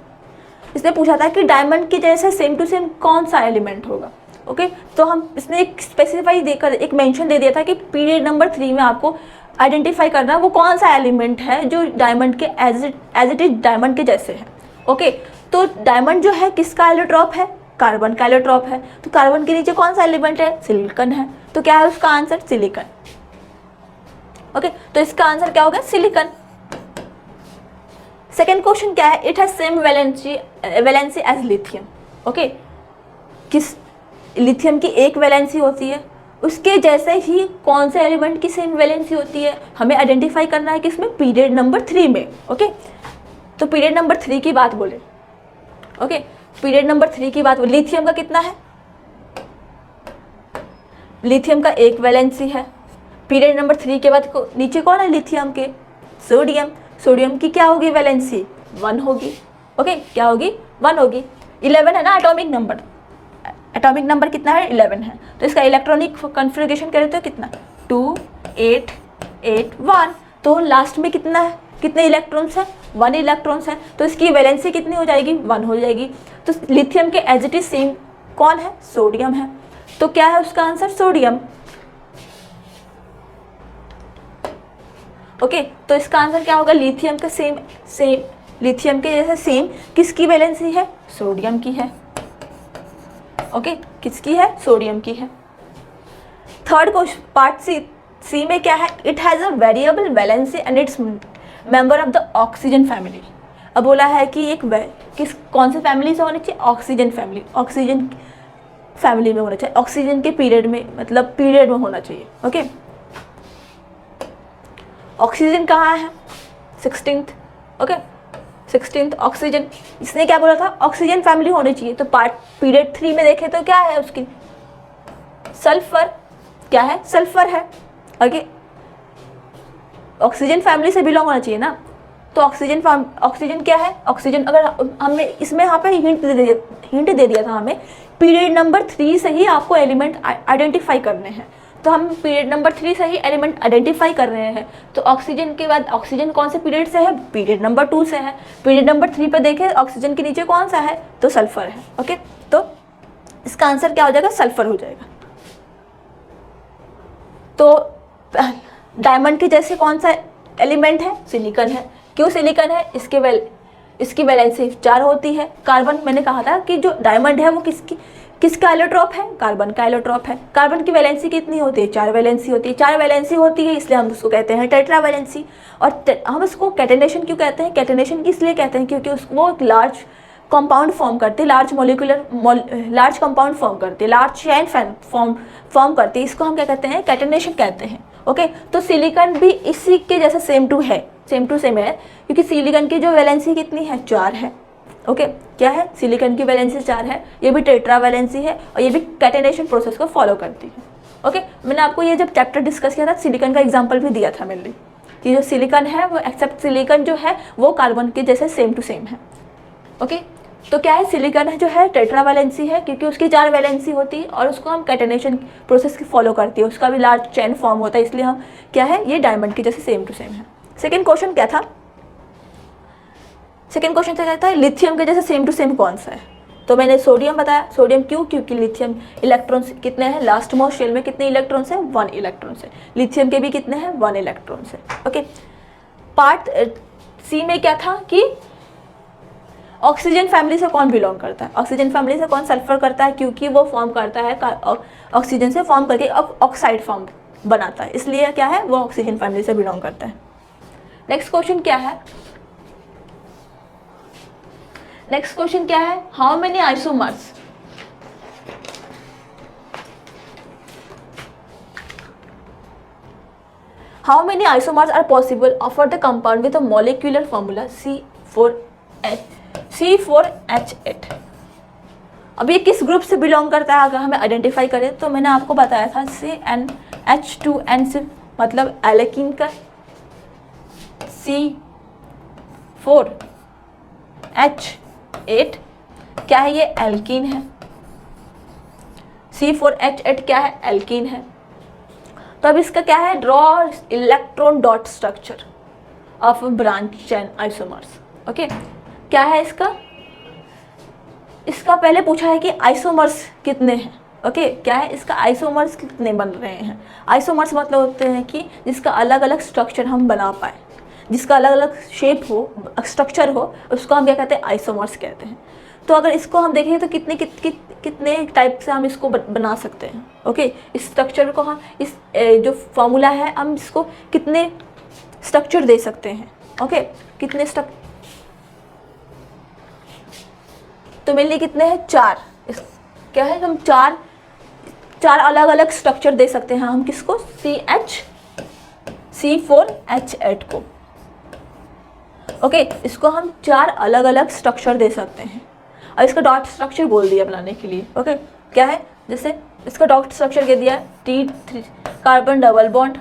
इसने पूछा था कि डायमंड के जैसे सेम टू सेम कौन सा एलिमेंट होगा। ओके, तो हम इसने एक स्पेसिफाई देकर एक मेंशन दे दिया था कि पीरियड नंबर 3 में आपको आइडेंटिफाई करना है वो कौन सा एलिमेंट है जो डायमंड के एज इट इज डायमंड के जैसे है। ओके, तो डायमंड जो है किसका एलोट्रॉप है, कार्बन का एलोट्रॉप है, तो कार्बन के नीचे कौन सा एलिमेंट है, सिलिकॉन है, तो क्या है उसका आंसर, सिलिकॉन। ओके, तो इसका आंसर क्या होगा, सिलिकॉन। सेकेंड क्वेश्चन क्या है, it has same valency as lithium. Okay, किस लिथियम की एक वैलेंसी होती है, उसके जैसे ही कौन से एलिमेंट की सेम वैलेंसी होती है हमें आइडेंटिफाई करना है किसमें, पीरियड नंबर 3 में। ओके, तो पीरियड नंबर 3 की बात बोले। ओके, पीरियड नंबर 3 की बात बोले, लिथियम का कितना है, लिथियम का एक वैलेंसी है। पीरियड नंबर 3 के बाद नीचे कौन है, लिथियम के, सोडियम की क्या होगी वैलेंसी, 1 होगी। ओके, क्या होगी, 1 होगी। 11 है ना एटॉमिक नंबर, एटॉमिक नंबर कितना है 11 है, तो इसका इलेक्ट्रॉनिक कन्फिग्रेशन करें तो कितना 2 8 8 1, तो लास्ट में कितना है, कितने इलेक्ट्रॉन्स हैं 1 इलेक्ट्रॉन्स हैं, तो इसकी वैलेंसी कितनी हो जाएगी 1 हो जाएगी। तो लिथियम के एज इट इज सेम कौन है, सोडियम है, तो क्या है उसका आंसर सोडियम। ओके तो इसका आंसर क्या होगा, लिथियम के सेम लिथियम के जैसे सेम किसकी वैलेंसी है, सोडियम की है। ओके किसकी है, सोडियम की है। थर्ड क्वेश्चन पार्ट सी में क्या है, it has a variable valency and its member of the oxygen family. अब बोला है कि एक कौन से फैमिली से होनी चाहिए, ऑक्सीजन फैमिली, ऑक्सीजन फैमिली में होना चाहिए, ऑक्सीजन के पीरियड में मतलब पीरियड में होना चाहिए। ओके ऑक्सीजन कहाँ है 16th, ओके 16th ऑक्सीजन, इसने क्या बोला था ऑक्सीजन फैमिली होनी चाहिए। तो पार्ट पीरियड 3 में देखें तो क्या है उसकी, सल्फर, क्या है सल्फर है। ओके ऑक्सीजन फैमिली से बिलोंग होना चाहिए ना, तो ऑक्सीजन क्या है, ऑक्सीजन अगर हमने इसमें यहाँ पे हिंट दे दिया था हमें, पीरियड नंबर 3 से ही आपको एलिमेंट आइडेंटिफाई करने हैं, तो हम पीरियड नंबर 3 से ही एलिमेंट आइडेंटिफाई कर रहे हैं। तो ऑक्सीजन के बाद ऑक्सीजन कौन से पीरियड से है, पीरियड नंबर 2 से है। पीरियड नंबर 3 पे देखें ऑक्सीजन के नीचे कौन सा है, तो सल्फर है। ओके तो इसका आंसर क्या हो जाएगा, सल्फर हो जाएगा। तो डायमंड के जैसे कौन सा एलिमेंट है, सिलिकॉन है। क्यों सिलिकॉन है, इसकी वैलेंसी 4 होती है। कार्बन मैंने कहा था कि जो डायमंड है वो किसका एलोट्रॉप है, कार्बन का एलोट्रॉप है। कार्बन की वैलेंसी कितनी होती है, 4 वैलेंसी होती है। 4 वैलेंसी होती है इसलिए हम उसको कहते हैं टेट्रा वैलेंसी। और हम उसको कैटेनेशन क्यों कहते हैं, कैटेनेशन इसलिए कहते हैं क्योंकि वो एक लार्ज कंपाउंड फॉर्म करती है, लार्ज कंपाउंड फॉर्म करती है, लार्ज चेन फॉर्म करती है, इसको हम क्या कहते हैं, कैटेनेशन कहते हैं। ओके तो सिलिकॉन भी इसी के जैसे सेम टू है क्योंकि सिलिकॉन की जो वैलेंसी कितनी है, 4 है। ओके क्या है, सिलिकॉन की वैलेंसी 4 है, ये भी टेट्रा वैलेंसी है और ये भी कैटेनेशन प्रोसेस को फॉलो करती है। ओके मैंने आपको ये जब चैप्टर डिस्कस किया था सिलिकॉन का एग्जांपल भी दिया था मेनली, कि जो सिलिकॉन है वो एक्सेप्ट सिलिकॉन जो है वो कार्बन के जैसे सेम टू सेम है। ओके तो क्या है, सिलिकॉन जो है टेट्रा वैलेंसी है क्योंकि उसकी 4 वैलेंसी होती है और उसको हम कैटेनेशन प्रोसेस की फॉलो करती है, उसका भी लार्ज चेन फॉर्म होता है, इसलिए हम क्या है, ये डायमंड की जैसे सेम टू सेम है। सेकेंड क्वेश्चन क्या था, सेकेंड क्वेश्चन क्या कहता है, लिथियम के जैसे सेम टू सेम कौन सा है। तो मैंने सोडियम बताया, सोडियम क्यों, क्योंकि लिथियम इलेक्ट्रॉन्स कितने हैं, लास्ट मोस्ट शेल में कितने इलेक्ट्रॉन्स हैं, 1 इलेक्ट्रॉन्स है। लिथियम के भी कितने हैं, 1 इलेक्ट्रॉन्स है। ओके पार्ट सी में क्या था कि ऑक्सीजन फैमिली से कौन बिलोंग करता है, ऑक्सीजन फैमिली से कौन सल्फर करता है, क्योंकि वो फॉर्म करता है ऑक्सीजन से फॉर्म करके ऑक्साइड फॉर्म बनाता है, इसलिए क्या है वो ऑक्सीजन फैमिली से बिलोंग करता है। नेक्स्ट क्वेश्चन क्या है, नेक्स्ट क्वेश्चन क्या है, how many isomers how many isomers are possible for the compound with a molecular formula C4H8। अब ये किस ग्रुप से बिलोंग करता है अगर हमें आइडेंटिफाई करें, तो मैंने आपको बताया था CnH2n से मतलब एल्कीन का, C4H8 क्या है, ये एल्कीन है। C4H8 क्या है, एल्कीन है। तो अब इसका क्या है, draw electron dot structure of branch chain isomers. Okay क्या है इसका पहले पूछा है कि आइसोमर्स कितने हैं। ओके क्या है, इसका आइसोमर्स कितने बन रहे हैं। आइसोमर्स मतलब होते हैं कि जिसका अलग अलग स्ट्रक्चर हम बना पाए, जिसका अलग अलग शेप हो, स्ट्रक्चर हो, उसको हम क्या कहते हैं, आइसोमर्स कहते हैं। तो अगर इसको हम देखें तो कितने टाइप से हम इसको बना सकते हैं। ओके इस स्ट्रक्चर को हम इस जो फॉर्मूला है हम इसको कितने स्ट्रक्चर दे सकते हैं। ओके कितने तो मेरे लिए कितने हैं, 4। क्या है, हम चार अलग अलग स्ट्रक्चर दे सकते हैं हम किसको, C4H8 को। ओके इसको हम 4 अलग अलग स्ट्रक्चर दे सकते हैं और इसका डॉट स्ट्रक्चर बोल दिया बनाने के लिए। ओके क्या है, जैसे इसका डॉट स्ट्रक्चर क्या दिया है, T3 carbon double bond,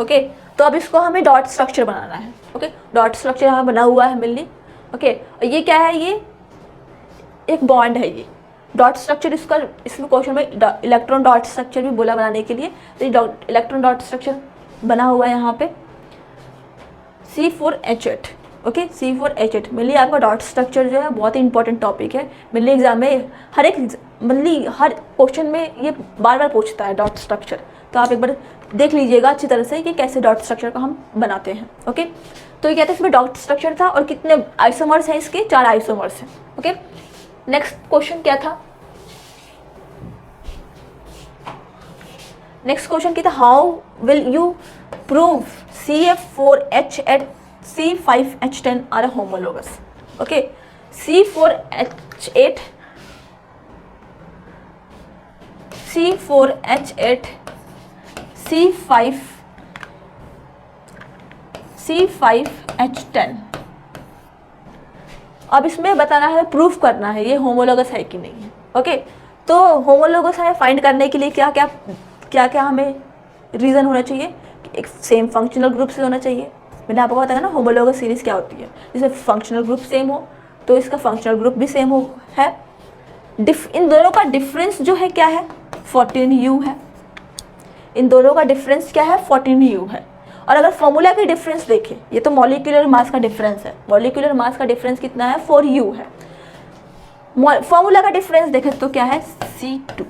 okay. तो अब इसको हमें डॉट स्ट्रक्चर बनाना है। ओके, डॉट स्ट्रक्चर यहाँ बना हुआ है मेनली। ओके, और ये क्या है, ये एक बॉन्ड है। ये डॉट स्ट्रक्चर, इसका इसमें क्वेश्चन में इलेक्ट्रॉन डॉट स्ट्रक्चर भी बोला बनाने के लिए, तो ये इलेक्ट्रॉन डॉट स्ट्रक्चर बना हुआ है यहाँ पे C4H8। ओके, C4H8 मेनली आपका डॉट स्ट्रक्चर जो है बहुत ही इंपॉर्टेंट टॉपिक है। मेनली एग्जाम में हर क्वेश्चन में ये बार बार पूछता है डॉट स्ट्रक्चर, तो आप एक बार देख लीजिएगा अच्छी तरह से कि कैसे डॉट स्ट्रक्चर को हम बनाते हैं। ओके, तो ये कहते हैं इसमें डॉट स्ट्रक्चर था और कितने आइसोमर्स हैं, इसके 4 आइसोमर्स हैं। ओके, नेक्स्ट क्वेश्चन क्या था, नेक्स्ट क्वेश्चन क्या था, how will you prove CF4H8 C5H10 are homologous. Okay, C4H8 C5H10। अब इसमें बताना है, प्रूफ करना है ये होमोलोगस है कि नहीं है। ओके, तो होमोलोगस है फाइंड करने के लिए क्या क्या हमें रीज़न होना चाहिए, एक सेम फंक्शनल ग्रुप से होना चाहिए। मैंने आपको बताया ना होमोलोगस सीरीज़ क्या होती है, जिसमें फंक्शनल ग्रुप सेम हो, तो इसका फंक्शनल ग्रुप भी सेम हो है। इन दोनों का डिफरेंस जो है क्या है, 14U है। इन दोनों का डिफरेंस क्या है, 14U है। और अगर फॉर्मूला की डिफरेंस देखें, ये तो मॉलिक्यूलर मास का डिफरेंस है, मॉलिक्यूलर मास का डिफरेंस कितना है, 4U है। फॉर्मूला का डिफरेंस देखें तो क्या है, C2,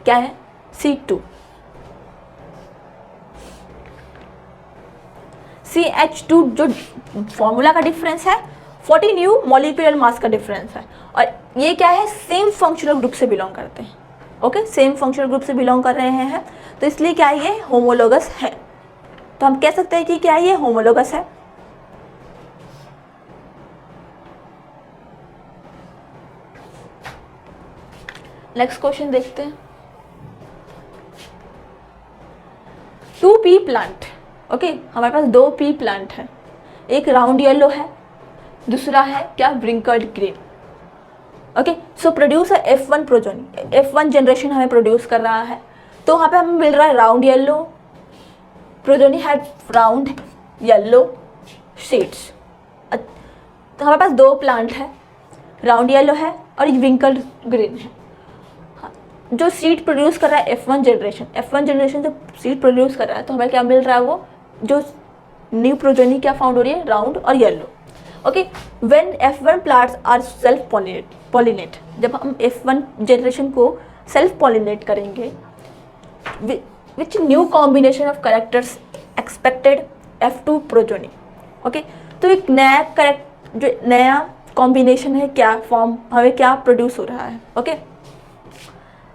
क्या है, C2। CH2 जो फॉर्मूला का डिफरेंस है, 14U मॉलिक्यूलर मास का डिफरेंस है। और ये क्या है, सेम फंक्शनल ग्रुप से बिलोंग करते हैं। ओके, सेम फंक्शनल ग्रुप से बिलोंग कर रहे हैं, तो इसलिए क्या ये होमोलोगस है। तो हम कह सकते हैं कि क्या ये होमोलोगस है। नेक्स्ट क्वेश्चन देखते हैं, 2p प्लांट। ओके, हमारे पास 2p प्लांट है, एक राउंड येलो है, दूसरा है क्या, व्रिंकल्ड ग्रीन। ओके, सो प्रोड्यूस F1 प्रोजोनी, F1 जनरेशन हमें प्रोड्यूस कर रहा है। तो वहाँ पे हमें मिल रहा है राउंड येलो, प्रोजोनी है राउंड येलो सीड्स। तो हमारे पास 2 प्लांट है, राउंड येलो है और व्रिंकल्ड ग्रीन है। जो सीड प्रोड्यूस कर रहा है F1 जनरेशन जब सीड प्रोड्यूस कर रहा है, तो हमें क्या मिल रहा है, वो जो न्यू प्रोजोनी क्या फाउंड हो रही है, राउंड और yellow. Okay, when F1 plants are self pollinate, जब हम F1 जनरेशन को सेल्फ पॉलिनेट करेंगे, which new combination of characters expected F2 progeny. Okay, तो एक नया कॉम्बिनेशन है, क्या फॉर्म हमें क्या प्रोड्यूस हो रहा है। Okay,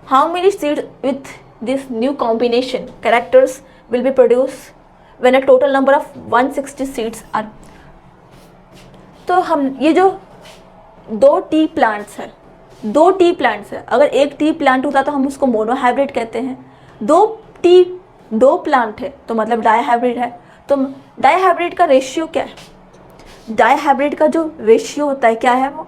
how many seeds with this new combination characters will be produce when a total number of 160 seeds are. तो हम ये जो 2 टी प्लांट्स है, 2 टी प्लांट्स है, अगर एक टी प्लांट होता तो हम उसको मोनोहाइब्रिड कहते हैं। 2 प्लांट है तो मतलब डाईहाइब्रिड है। तो डाईहाइब्रिड का रेशियो क्या है, डाईहाइब्रिड का जो रेशियो होता है क्या है, वो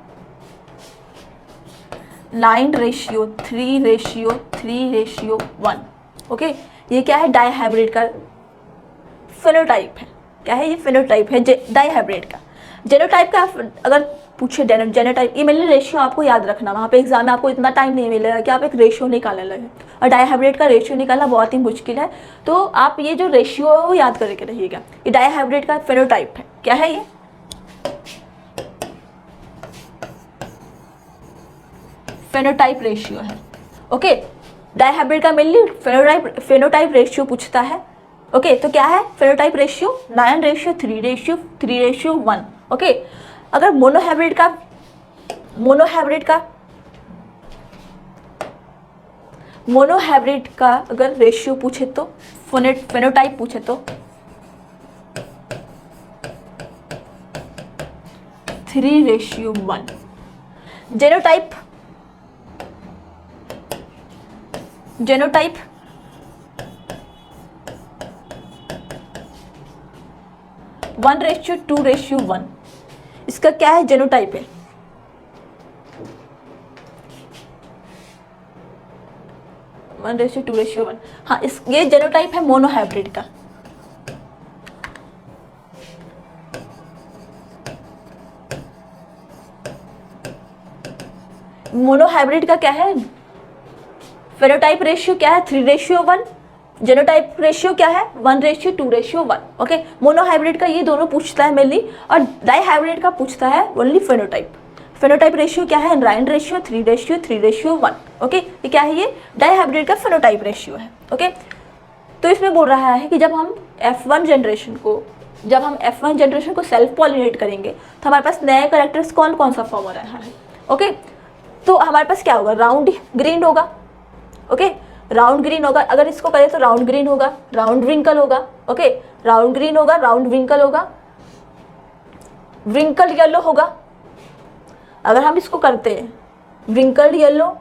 9:3:3:1। ओके, ये क्या है, डाईहाइब्रिड का फेनोटाइप है। क्या है, ये फेनोटाइप है डाईहाइब्रिड का। जेनोटाइप का अगर पूछे, जेनोटाइप, ये मेनली रेशियो आपको याद रखना, वहाँ पे एग्जाम में आपको इतना टाइम नहीं मिलेगा कि आप एक रेशियो निकालने लगे, और डाईहाइब्रिड का रेशियो निकालना बहुत ही मुश्किल है। तो आप ये जो रेशियो है वो याद करके रहिएगा। ये डाईहाइब्रिड का फेनोटाइप है, क्या है, ये फेनोटाइप रेशियो है। ओके, डाईहाइब्रिड का मेनली फेनोटाइप रेशियो पूछता है। ओके, तो क्या है फेनोटाइप रेशियो, 9:3:3:1। ओके, अगर मोनोहाइब्रिड का अगर रेशियो पूछे तो, फेनोटाइप पूछे तो 3:1। जेनोटाइप 1:2:1। इसका क्या है, जेनोटाइप है। 1:2:1। हाँ, इस ये जेनोटाइप है मोनोहाइब्रिड का। मोनोहाइब्रिड का क्या है, फेनोटाइप रेशियो क्या है 3:1, जेनोटाइप रेशियो क्या है 1:2:1। ओके, मोनोहाइब्रिड का ये दोनों पूछता है मेनली, और डाईहाइब्रिड का पूछता है ओनली फेनोटाइप। फेनोटाइप रेशियो क्या है 9:3:3:1। ओके, ये क्या है, ये डाईहाइब्रिड का फेनोटाइप रेशियो है। ओके, तो इसमें बोल रहा है कि जब हम F1 जनरेशन को सेल्फ पॉलिनेट करेंगे तो हमारे पास नए कैरेक्टर्स कौन कौन सा फॉर्म हो रहा है। ओके, तो हमारे पास क्या होगा, राउंड ग्रीन होगा। ओके, राउंड ग्रीन होगा। अगर इसको करें तो राउंड ग्रीन होगा, राउंड विंकल होगा। ओके, राउंड ग्रीन होगा, राउंड विंकल होगा, विंकल येलो होगा। अगर हम इसको करते हैं विंकल्ड येलो,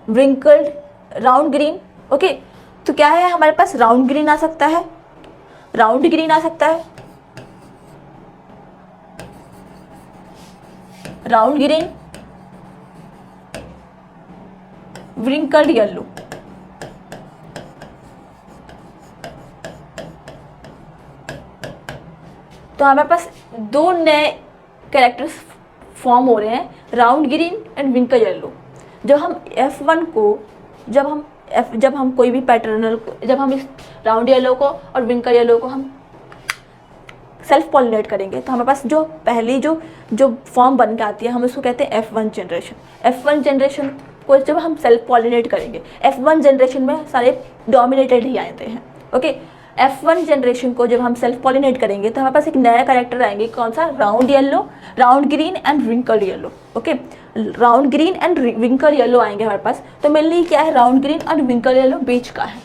विंकल्ड राउंड ग्रीन। ओके, तो क्या है हमारे पास, राउंड ग्रीन आ सकता है, राउंड ग्रीन आ सकता है, राउंड ग्रीन, विंकल्ड येलो। तो हमारे पास दो नए कैरेक्टर्स फॉर्म हो रहे हैं, round green and wrinkle yellow. जब हम F1 को जब हम कोई भी पैटर्नल, जब हम इस राउंड येलो को और विंकल येलो को हम सेल्फ पॉलिनेट करेंगे तो हमारे पास जो पहली जो फॉर्म बन के आती है हम उसको कहते हैं F1 जनरेशन। F1 जनरेशन को जब हम सेल्फ पॉलिनेट करेंगे, F1 जनरेशन में सारे डोमिनेटेड ही आते हैं। ओके, F1 जनरेशन को जब हम सेल्फ पॉलिनेट करेंगे तो हमारे पास एक नया कैरेक्टर आएंगे, कौन सा, round yellow, round green and wrinkle yellow. Okay, round green and wrinkle yellow आएंगे हमारे पास। तो मेनली क्या है, round green and wrinkle yellow बीच का है।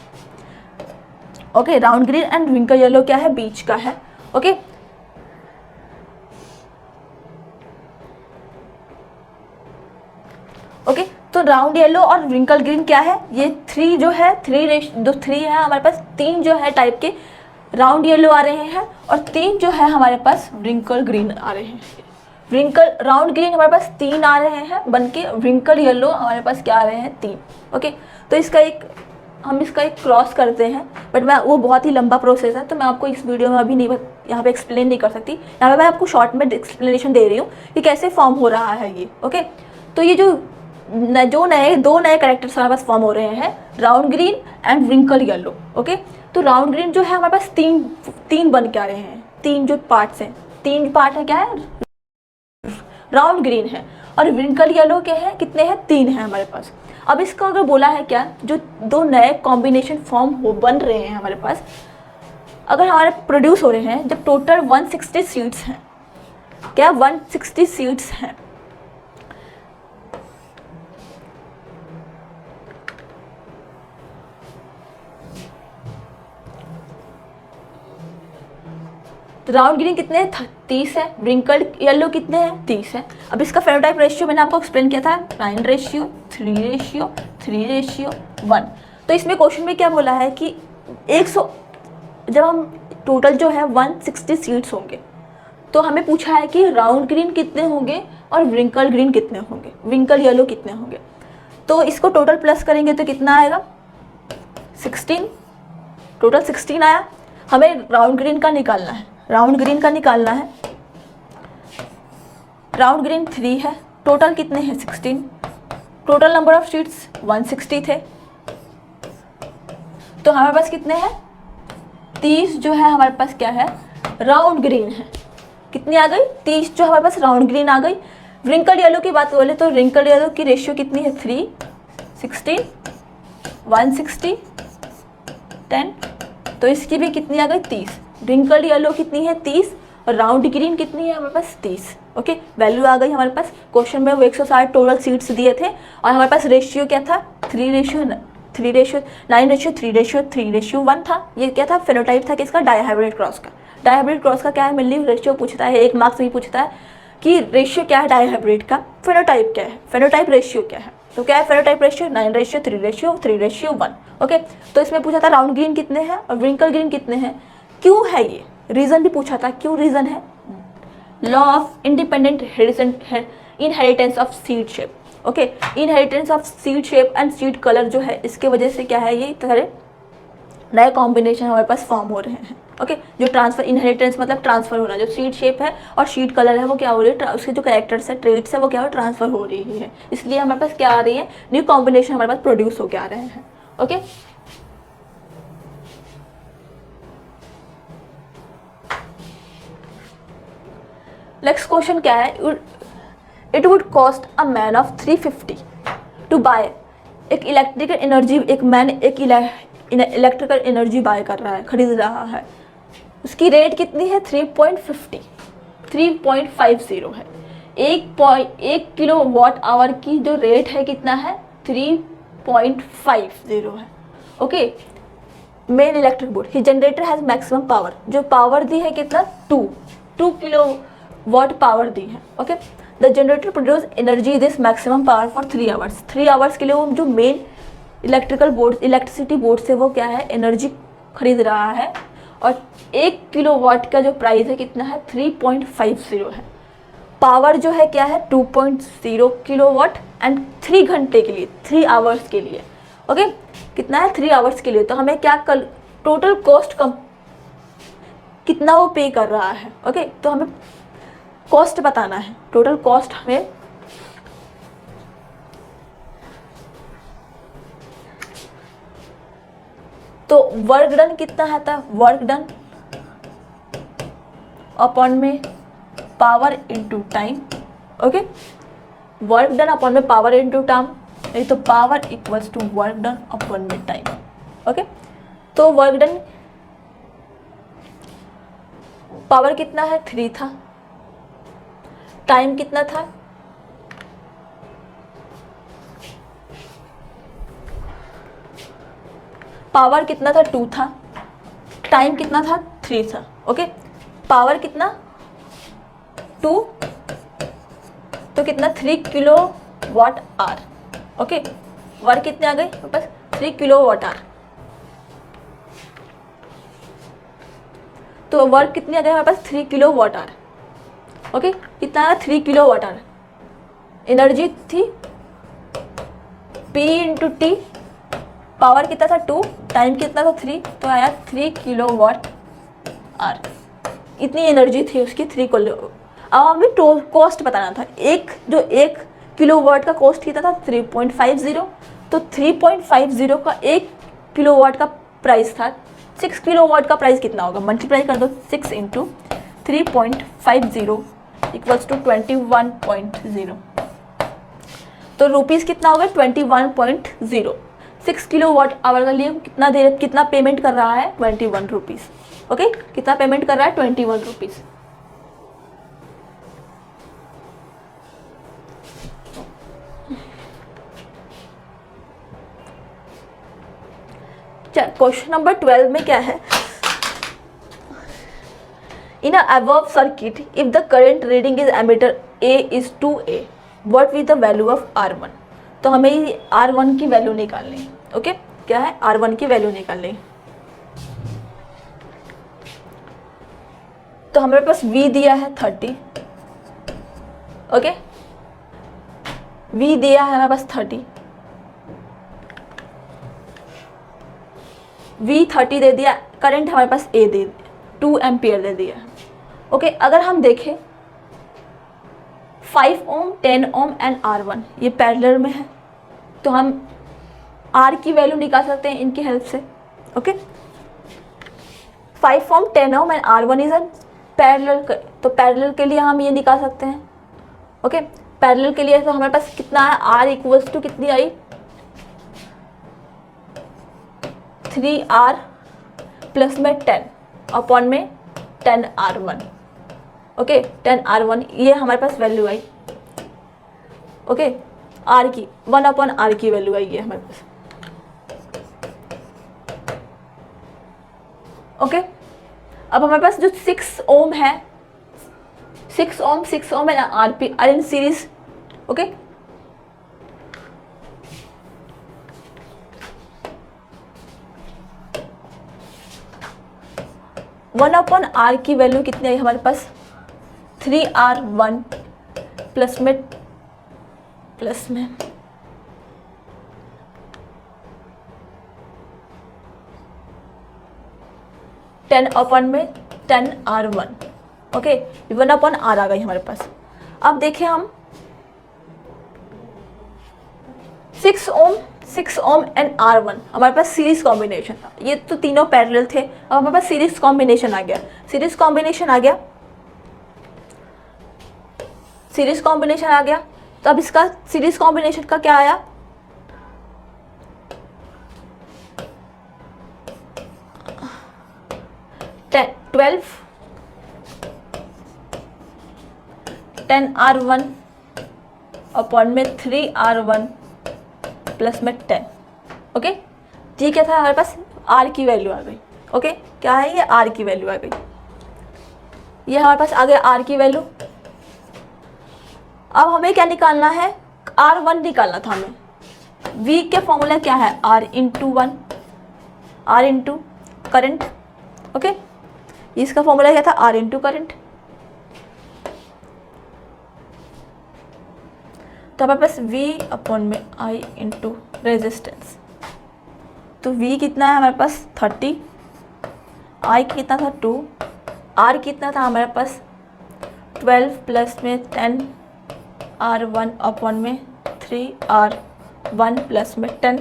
Okay, round green and wrinkle yellow क्या है, बीच का है। ओके, ओके, तो राउंड येलो और विंकल ग्रीन क्या है, ये थ्री जो है, थ्री है हमारे पास, तीन जो है टाइप के राउंड येलो आ रहे हैं और तीन जो है हमारे पास विंकल ग्रीन आ रहे हैं। विंकल राउंड ग्रीन हमारे पास तीन आ रहे हैं बनके, विंकल येलो हमारे पास क्या आ रहे हैं, तीन। ओके, तो हम इसका एक क्रॉस करते हैं, बट वो बहुत ही लंबा प्रोसेस है तो मैं आपको इस वीडियो में अभी नहीं यहाँ पे एक्सप्लेन नहीं कर सकती। यहाँ पे मैं आपको शॉर्ट में एक्सप्लेनेशन दे रही हूँ कि कैसे फॉर्म हो रहा है ये। ओके, तो ये जो दो नए कैरेक्टर्स हमारे पास फॉर्म हो रहे हैं, round green and wrinkle yellow. Okay, तो राउंड ग्रीन जो है हमारे पास तीन बन के आ रहे हैं, तीन जो पार्ट्स हैं, तीन पार्ट है क्या है, राउंड ग्रीन है, और विंकल येलो के हैं, कितने हैं, तीन हैं हमारे पास। अब इसका अगर बोला है क्या, जो दो नए कॉम्बिनेशन बन रहे हैं हमारे पास, अगर हमारे प्रोड्यूस हो रहे हैं, जब टोटल 160 सीट्स हैं, क्या 160 सीट्स हैं, तो राउंड ग्रीन कितने हैं, 30 है, विंकल्ड येलो कितने हैं, 30 है। अब इसका फेनोटाइप रेशियो मैंने आपको एक्सप्लेन किया था, 9:3:1। तो इसमें क्वेश्चन में क्या बोला है कि 100, जब हम टोटल जो है 160 सीट्स होंगे तो हमें पूछा है कि राउंड ग्रीन कितने होंगे और विंकल ग्रीन कितने होंगे, विंकल येलो कितने होंगे। तो इसको टोटल प्लस करेंगे तो कितना आएगा, 16, टोटल 16 आया। हमें राउंड ग्रीन का निकालना है, राउंड ग्रीन का निकालना है, राउंड ग्रीन 3 है, टोटल कितने हैं 16, टोटल नंबर ऑफ सीट्स 160 थे, तो हमारे पास कितने हैं, 30 जो है हमारे पास क्या है, राउंड ग्रीन है। कितनी आ गई, 30 जो हमारे पास राउंड ग्रीन आ गई। रिंकल येलो की बात बोले तो रिंकल येलो की रेशियो कितनी है, 3, 16, 160, 10, तो इसकी भी कितनी आ गई, 30। रिंकल येलो कितनी है, 30, और राउंड ग्रीन कितनी है हमारे पास, 30। ओके, वैल्यू आ गई हमारे पास। क्वेश्चन में वो 160 टोटल सीट्स दिए थे और हमारे पास रेशियो क्या था, 9:3:1 था। ये क्या था, फेनोटाइप था किसका, डाईहाइब्रिड क्रॉस का। डाईहाइब्रिड क्रॉस का क्या है, मेनली रेशियो पूछता है, 1 मार्क्स भी पूछता है कि रेशियो क्या है डाईहाइब्रिड का, फेनोटाइप क्या है, फेनोटाइप रेशियो क्या है। तो क्या है फेनोटाइप रेशियो, 9:3:1। ओके, तो इसमें पूछा था राउंड ग्रीन कितने हैं और विंकल ग्रीन कितने हैं, क्यों है ये, रीज़न भी पूछा था, क्यों रीज़न है, law of independent inheritance of seed shape. Okay, inheritance of seed shape and seed colour जो है इसके वजह से क्या है, ये तरह नए कॉम्बिनेशन हमारे पास फॉर्म हो रहे हैं। ओके, जो ट्रांसफर, इनहेरिटेंस मतलब ट्रांसफर होना, जो सीड शेप है और सीड कलर है वो क्या हो रही है, उसके जो कैरेक्टर्स है, ट्रेट्स है, वो क्या हो, ट्रांसफर हो रही है। इसलिए हमारे पास क्या आ रही है, न्यू कॉम्बिनेशन हमारे पास प्रोड्यूस होकर आ रहे हैं। ओके, नेक्स्ट क्वेश्चन क्या है, it would cost a man of 350 to buy एक इलेक्ट्रिकल एनर्जी, एक मैन एक इलेक्ट्रिकल एनर्जी बाय कर रहा है, खरीद रहा है, उसकी रेट कितनी है, 3.50 है। 1 किलो वाट आवर की जो रेट है कितना है, 3.50 है। Okay, main electric board, he generator has maximum power, जो पावर दी है कितना, 2 किलो वाट पावर दी है। Okay, the generator produce energy this maximum power for 3 hours. 3 hours के लिए वो जो main electrical board, electricity board से वो क्या है, एनर्जी खरीद रहा है, और 1 किलो वाट का जो प्राइस है कितना है, 3.50 है। पावर जो है क्या है, 2.0 किलो वाट एंड 3 घंटे के लिए, 3 आवर्स के लिए। ओके, कितना है, 3 आवर्स के लिए। तो हमें क्या टोटल कॉस्ट कम कितना वो पे कर रहा है। ओके, तो हमें कॉस्ट बताना है, टोटल कॉस्ट हमें तो वर्क डन कितना है था, वर्क डन अपॉन में power into time. Okay, work done upon में पावर इनटू टाइम, नहीं तो power equals to work done upon में टाइम। ओके, तो वर्क डन पावर कितना है, 3 था, टाइम कितना था, पावर कितना था, 2 था, टाइम कितना था, 3 था। ओके, पावर कितना, 2, तो कितना, 3 kilowatt hour. Okay, work कितने आ गए बस, 3 किलो वाट आर। तो वर्क कितनी आ गई हमारे पास, 3 किलो वाट आर। ओके, कितना आया, 3 किलो वाट आर। एनर्जी थी P इंटू टी, पावर कितना था, 2, टाइम कितना था, 3, तो आया 3 किलो वाट आर। इतनी एनर्जी थी उसकी, 3 किलो। अब हमें कॉस्ट बताना था, जो 1 किलो वाट का कॉस्ट कितना था, 3.50। तो 3.50 का 1 किलो वाट का प्राइस था, 6 किलो वाट का प्राइस कितना होगा, मल्टीप्लाई कर दो, 6 इंटू 3.50 इक्वल्स टू 21.0। तो रुपीज़ कितना होगा, 21.0। 6 किलो वाट आवर के लिए कितना पेमेंट कर रहा है, 21 रुपीज़। ओके, कितना पेमेंट कर रहा है, 21 रुपीज़। क्वेश्चन नंबर 12 में क्या है, इन अ above circuit if the current reading is ammeter A is 2A what will the value of R1। तो हमें R1 की वैल्यू निकालनी है। ओके, क्या है, R1 की वैल्यू निकालनी है। तो हमारे पास V दिया है 30। ओके, V दिया है हमारे पास 30, V 30 दे दिया, करंट हमारे पास A दे 2 एम्पियर दे दिया। ओके, अगर हम देखें 5 ओम, 10 ओम एंड R1 ये पैरेलल में है, तो हम R की वैल्यू निकाल सकते हैं इनकी हेल्प से। Okay, 5 ohm, 10 ohm and R1 is parallel, तो पैरेलल के लिए हम ये निकाल सकते हैं। ओके, पैरेलल के लिए तो हमारे पास कितना है, R इक्वल्स टू कितनी आई, 3R प्लस में 10 अपॉन में 10R1। ओके, 10R1 ये हमारे पास वैल्यू आई। ओके, R की 1 अपॉन R की वैल्यू आई है हमारे पास। ओके, अब हमारे पास जो 6 ओम है, 6 ohm and RP are in series. Okay, one upon R की वैल्यू कितनी आई हमारे पास, 3R1 प्लस में प्लस में 10/10R1, ओके, 1/R आ गई हमारे पास। अब देखिए हम 6 ओम एंड R1 हमारे पास सीरीज कॉम्बिनेशन था। ये तो तीनों पैरेलल थे, अब हमारे पास सीरीज कॉम्बिनेशन आ गया। सीरीज कॉम्बिनेशन आ गया तो अब इसका सीरीज कॉम्बिनेशन का क्या आया, 12 10R1 अपॉन में 3R1 प्लस में 10, ओके। जी क्या था हमारे पास, R की वैल्यू आ गई, ओके। क्या है ये, R की वैल्यू आ गई। ये हमारे पास आ गया R की वैल्यू। अब हमें क्या निकालना है, R1 निकालना था हमें। V के फॉर्मूला क्या है, R into 1, R into current, okay. इसका फॉर्मूला क्या था, R इंटू करंट। तो हमारे पास V अपॉन में I इंटू रेजिस्टेंस। तो V कितना है हमारे पास 30, I कितना था 2, R कितना था हमारे पास 12 प्लस में 10R1 अपॉन में 3R1 प्लस में 10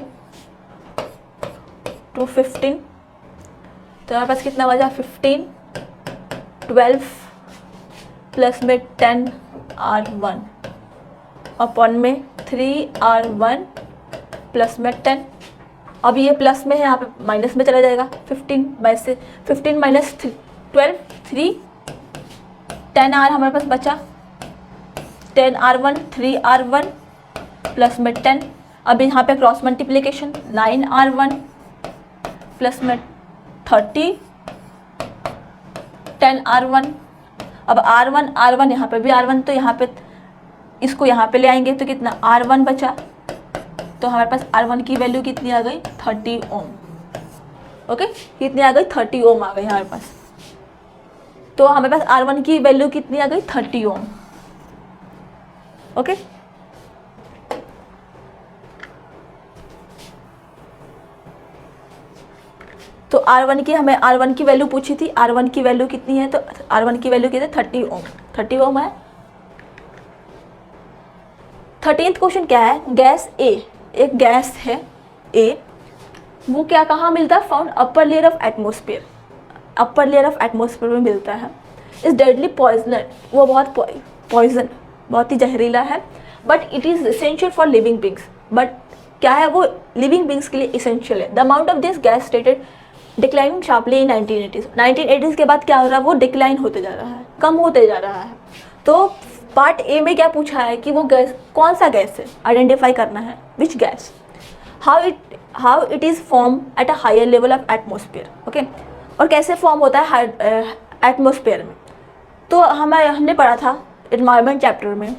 to 15। तो हमारे पास कितना बचा 15, 12 प्लस में 10R1 अपॉन में 3R1 प्लस में 10। अब ये प्लस में है, यहाँ पे माइनस में चला जाएगा। 15 माइनस 12, 3, 10R हमारे पास बचा, 10R1 3R1 प्लस में 10। अब यहाँ पे क्रॉस मल्टीप्लिकेशन, 9R1 प्लस में 30, 10R1। अब R1 यहाँ पे भी R1, तो यहाँ पे इसको यहाँ पे ले आएंगे तो कितना R1 बचा। तो हमारे पास R1 की वैल्यू कितनी आ गई, 30 ओम, ओके। कितनी आ गई, 30 ओम आ गई हमारे पास। तो हमारे पास R1 की वैल्यू कितनी आ गई, 30 ओम, ओके। तो R1 की वैल्यू पूछी थी, R1 की वैल्यू कितनी है, तो R1 की वैल्यू कितनी है, 30 ओम है। 13th क्वेश्चन क्या है, गैस A, एक गैस है A, वो क्या कहाँ मिलता है, found upper layer of atmosphere, upper layer of atmosphere में मिलता है। इज डेडली पॉइजनर, वो बहुत ही जहरीला है। But it is essential for living beings, but क्या है वो लिविंग बींग्स के लिए इसेंशियल है। The amount of this gas stated declining sharply in 1980s के बाद क्या हो रहा है, वो डिक्लाइन होते जा रहा है, कम होते जा रहा है। तो पार्ट ए में क्या पूछा है कि वो गैस कौन सा गैस है, आइडेंटिफाई करना है, which gas, how it is form at a higher level of atmosphere, okay. और कैसे फॉर्म होता है एटमोसफियर में। तो हमने पढ़ा था एनवायरनमेंट चैप्टर में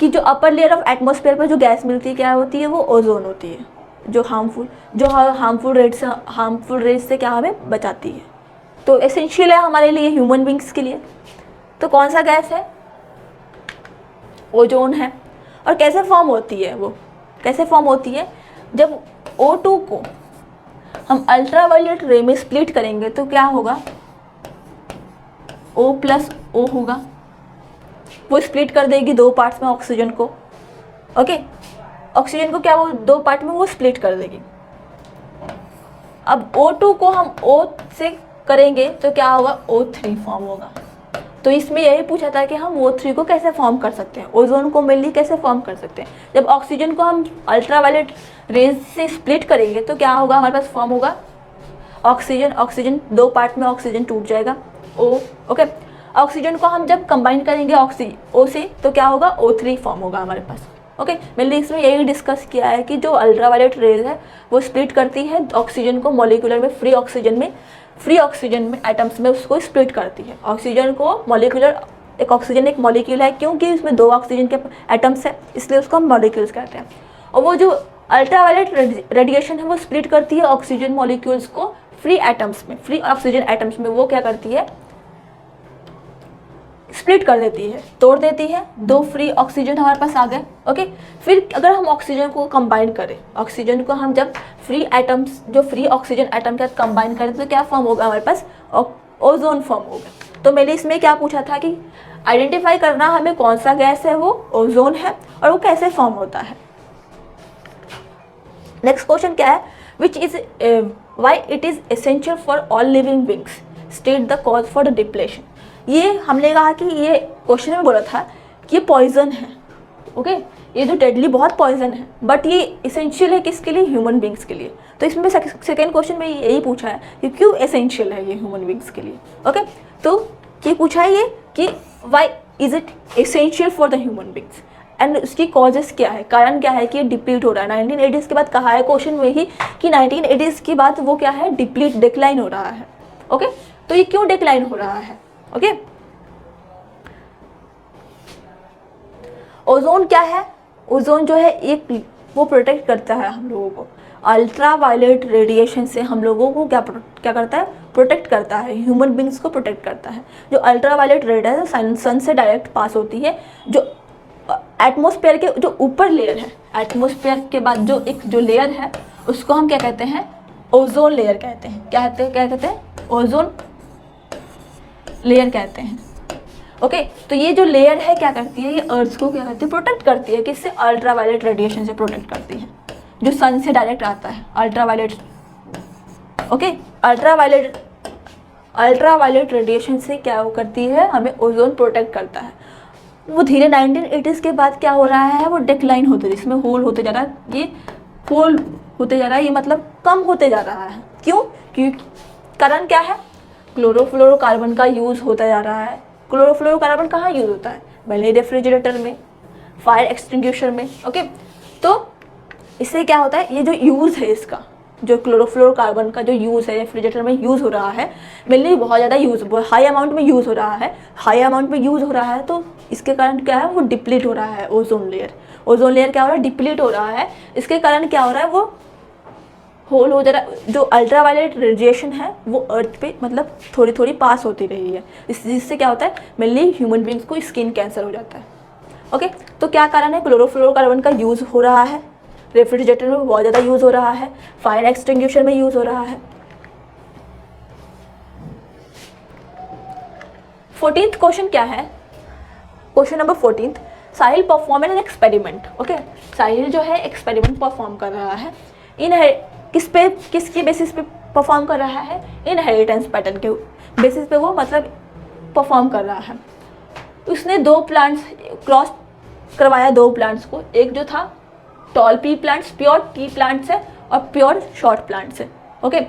कि जो अपर लेयर ऑफ एटमोसफियर पर जो गैस मिलती है क्या होती है, वो ओजोन होती है, जो हार्मफुल रेज से क्या हमें बचाती है। तो एसेंशियल है हमारे लिए, ह्यूमन बींग्स के लिए। तो कौन सा गैस है, ओजोन है। और कैसे फॉर्म होती है, वो कैसे फॉर्म होती है, जब O2 को हम अल्ट्रावायलेट रे में स्प्लिट करेंगे तो क्या होगा, O प्लस O होगा, वो स्प्लिट कर देगी दो पार्ट्स में ऑक्सीजन को, ओके। ऑक्सीजन को क्या वो दो पार्ट में वो स्प्लिट कर देगी। अब O2 को हम O से करेंगे तो क्या होगा, O3 फॉर्म होगा। तो इसमें यही पूछा था कि हम O3 को कैसे फॉर्म कर सकते हैं, ओजोन को मेनली कैसे फॉर्म कर सकते हैं। जब ऑक्सीजन को हम अल्ट्रावायलेट रेज से स्प्लिट करेंगे तो क्या होगा, हमारे पास फॉर्म होगा ऑक्सीजन दो पार्ट में ऑक्सीजन टूट जाएगा, O, ओके। ऑक्सीजन को हम जब कंबाइन करेंगे O से तो क्या होगा, O3 फॉर्म होगा हमारे पास, ओके। मेनली इसमें यही डिस्कस किया है कि जो अल्ट्रावायलेट रेज है वो स्प्लिट करती है ऑक्सीजन को मॉलिक्यूलर में, फ्री ऑक्सीजन में एटम्स में उसको स्प्लिट करती है। ऑक्सीजन को मॉलिक्यूलर, एक मॉलिक्यूल है क्योंकि उसमें दो ऑक्सीजन के एटम्स है, इसलिए उसको हम मॉलिक्यूल्स कहते हैं। और वो जो अल्ट्रावायलेट रेडिएशन है वो स्प्लिट करती है ऑक्सीजन मॉलिक्यूल्स को फ्री ऑक्सीजन एटम्स में। वो क्या करती है, स्प्लिट कर देती है, तोड़ देती है, 2 फ्री ऑक्सीजन हमारे पास आ गए। ओके, फिर अगर हम ऑक्सीजन को कंबाइन करें, ऑक्सीजन को हम जब फ्री एटम्स, जो फ्री ऑक्सीजन एटम के साथ कंबाइन करें तो क्या फॉर्म होगा हमारे पास, ओजोन फॉर्म होगा। तो मैंने इसमें क्या पूछा था कि आइडेंटिफाई करना हमें कौन सा गैस है, वो ओजोन है, और वो कैसे फॉर्म होता है। नेक्स्ट क्वेश्चन क्या है, which is why it is essential for all living beings, state the cause for the depletion. ये हमने कहा कि ये क्वेश्चन में बोला था कि ये पॉइजन है। ओके, ये जो डेडली बहुत पॉइजन है, बट ये इसेंशियल है किसके लिए, ह्यूमन बींग्स के लिए। तो इसमें सेकेंड क्वेश्चन में यही पूछा है कि क्यों एसेंशियल है ये ह्यूमन बींग्स के लिए। ओके, तो ये पूछा है ये कि why is it essential for the human beings, and उसकी कॉजेस क्या है, कारण क्या है कि ये डिप्लीट हो रहा है। 1980s के बाद कहा है क्वेश्चन में ही कि 1980s के बाद वो क्या है, डिक्लाइन हो रहा है। ओके, तो ये क्यों डिक्लाइन हो रहा है। ओके, ओजोन क्या है, ओजोन जो है एक वो प्रोटेक्ट करता है हम लोगों को अल्ट्रा वायलेट रेडिएशन से, हम लोगों को क्या करता है, प्रोटेक्ट करता है, ह्यूमन बींग्स को प्रोटेक्ट करता है। जो अल्ट्रा वायलेट रेडिएशन सन से डायरेक्ट पास होती है, जो एटमॉस्फेयर के जो ऊपर लेयर है, एटमॉस्फेयर के बाद जो एक जो लेयर है उसको हम क्या कहते हैं, ओजोन लेयर कहते हैं। क्या कहते हैं, ओजोन लेयर कहते हैं। ओके, तो ये जो लेयर है क्या करती है, ये अर्थ को क्या करती है, प्रोटेक्ट करती है। किससे, अल्ट्रा वायलेट रेडिएशन से प्रोटेक्ट करती है, जो सन से डायरेक्ट आता है, ultraviolet. Okay, ultraviolet radiation से क्या वो करती है, हमें ओजोन प्रोटेक्ट करता है। वो धीरे 1980s के बाद क्या हो रहा है, वो डिक्लाइन होते, इसमें होल होते जा रहा है, ये होल होते जा रहा है, ये मतलब कम होते जा रहा है। क्यों, क्योंकि कारण क्या है, क्लोरोफ्लोरोकार्बन का यूज़ होता जा रहा है। क्लोरोफ्लोरोकार्बन कहाँ यूज़ होता है, पहले रेफ्रिजरेटर में, फायर एक्सटिंग्विशर में। ओके, तो इससे क्या होता है, ये जो यूज़ है इसका, जो क्लोरोफ्लोरोकार्बन का जो यूज़ है रेफ्रिजरेटर में यूज़ हो रहा है, मेनली बहुत ज़्यादा यूज़, हाई अमाउंट में यूज़ हो रहा है, हाई अमाउंट में यूज़ हो रहा है। तो इसके कारण क्या है, वो डिप्लीट हो रहा है ओजोन लेयर। ओजोन लेयर क्या हो रहा है, डिप्लीट हो रहा है। इसके कारण क्या हो रहा है, वो होल हो जा रहा है। जो अल्ट्रा वायलेट रेडिएशन है वो अर्थ पे मतलब थोड़ी थोड़ी पास होती रही है, जिससे क्या होता है, मेनली ह्यूमन बींग्स को स्किन कैंसर हो जाता है। ओके, तो क्या कारण है, क्लोरोफ्लोरोकार्बन का यूज़ हो रहा है, रेफ्रिजरेटर में बहुत ज़्यादा यूज़ हो रहा है, फायर एक्सटिंग्विशर में यूज़ हो रहा है। 14th क्वेश्चन क्या है, question number 14, Sahil perform an experiment. Okay, Sahil जो है एक्सपेरिमेंट परफॉर्म कर रहा है, किसके बेसिस पे परफॉर्म कर रहा है, इनहेरिटेंस पैटर्न के बेसिस पे वो मतलब परफॉर्म कर रहा है। उसने 2 प्लांट्स क्रॉस करवाया, 2 प्लांट्स को, एक जो था toll P plants, pure T plants है, और प्योर शॉर्ट प्लांट्स है। ओके,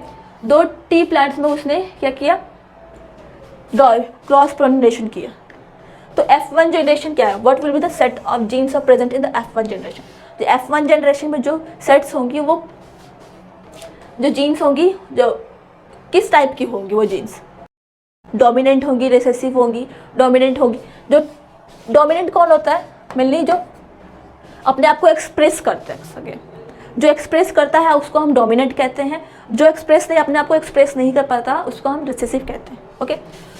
2 टी प्लांट्स में उसने क्या किया, क्रॉस पोलिनेशन किया। तो F1 जनरेशन क्या है, what will be the set of genes are present in the F1 generation. तो F1 जनरेशन में जो सेट्स होंगी, वो जो जीन्स होंगी, जो किस टाइप की होंगी, वो जीन्स डोमिनेंट होंगी, रिसेसिव होंगी, डोमिनेंट होंगी। जो डोमिनेंट कौन होता है, मेनली जो अपने आप को एक्सप्रेस करते हैं सके, जो एक्सप्रेस करता है उसको हम डोमिनेंट कहते हैं, जो एक्सप्रेस नहीं, अपने आप को एक्सप्रेस नहीं कर पाता उसको हम रिसेसिव कहते हैं। ओके,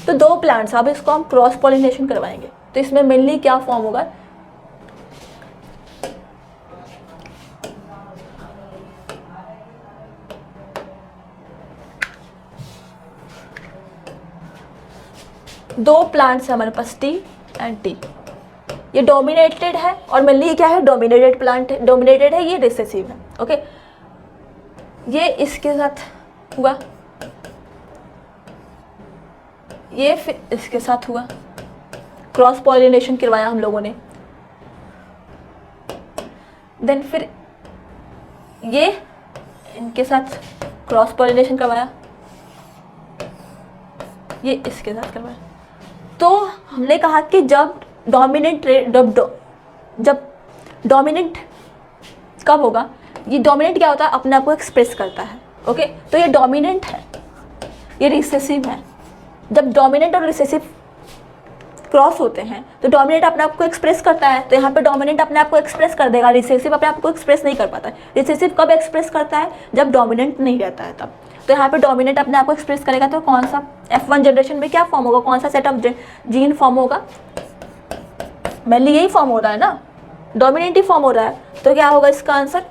तो 2 प्लांट्स, अब इसको हम क्रॉस पॉलिनेशन करवाएंगे। तो इसमें मेनली क्या फॉर्म होगा, दो प्लांट्स है हमारे पास, टी एंड टी। ये डोमिनेटेड है और मेनली ये क्या है, डोमिनेटेड प्लांट है, डोमिनेटेड है, ये रिसेसिव है। ओके, ये इसके साथ हुआ, ये फिर इसके साथ हुआ, क्रॉस पॉलिनेशन करवाया हम लोगों ने। देन फिर ये इनके साथ क्रॉस पॉलिनेशन करवाया, ये इसके साथ करवाया। तो हमने कहा कि जब डोमिनेंट कब होगा, ये डोमिनेंट क्या होता है, अपने आप को एक्सप्रेस करता है। ओके, तो ये डोमिनेंट है, ये रिसेसिव है। जब डोमिनेंट और रिसेसिव क्रॉस होते हैं तो डोमिनेंट अपने आप को एक्सप्रेस करता है, तो यहाँ पे डोमिनेंट अपने आप को एक्सप्रेस कर देगा, रिसेसिव अपने आप को एक्सप्रेस नहीं कर पाता है। रिसेसिव कब एक्सप्रेस करता है, जब डोमिनेंट नहीं रहता है तब। तो यहाँ पे डोमिनेंट अपने आप को एक्सप्रेस करेगा, तो कौन सा F1 जनरेशन में क्या फॉर्म होगा, कौन सा सेट ऑफ जीन फॉर्म होगा, मेनली यही फॉर्म हो रहा है ना, डोमिनेंट ही फॉर्म हो रहा है। तो क्या होगा इसका आंसर,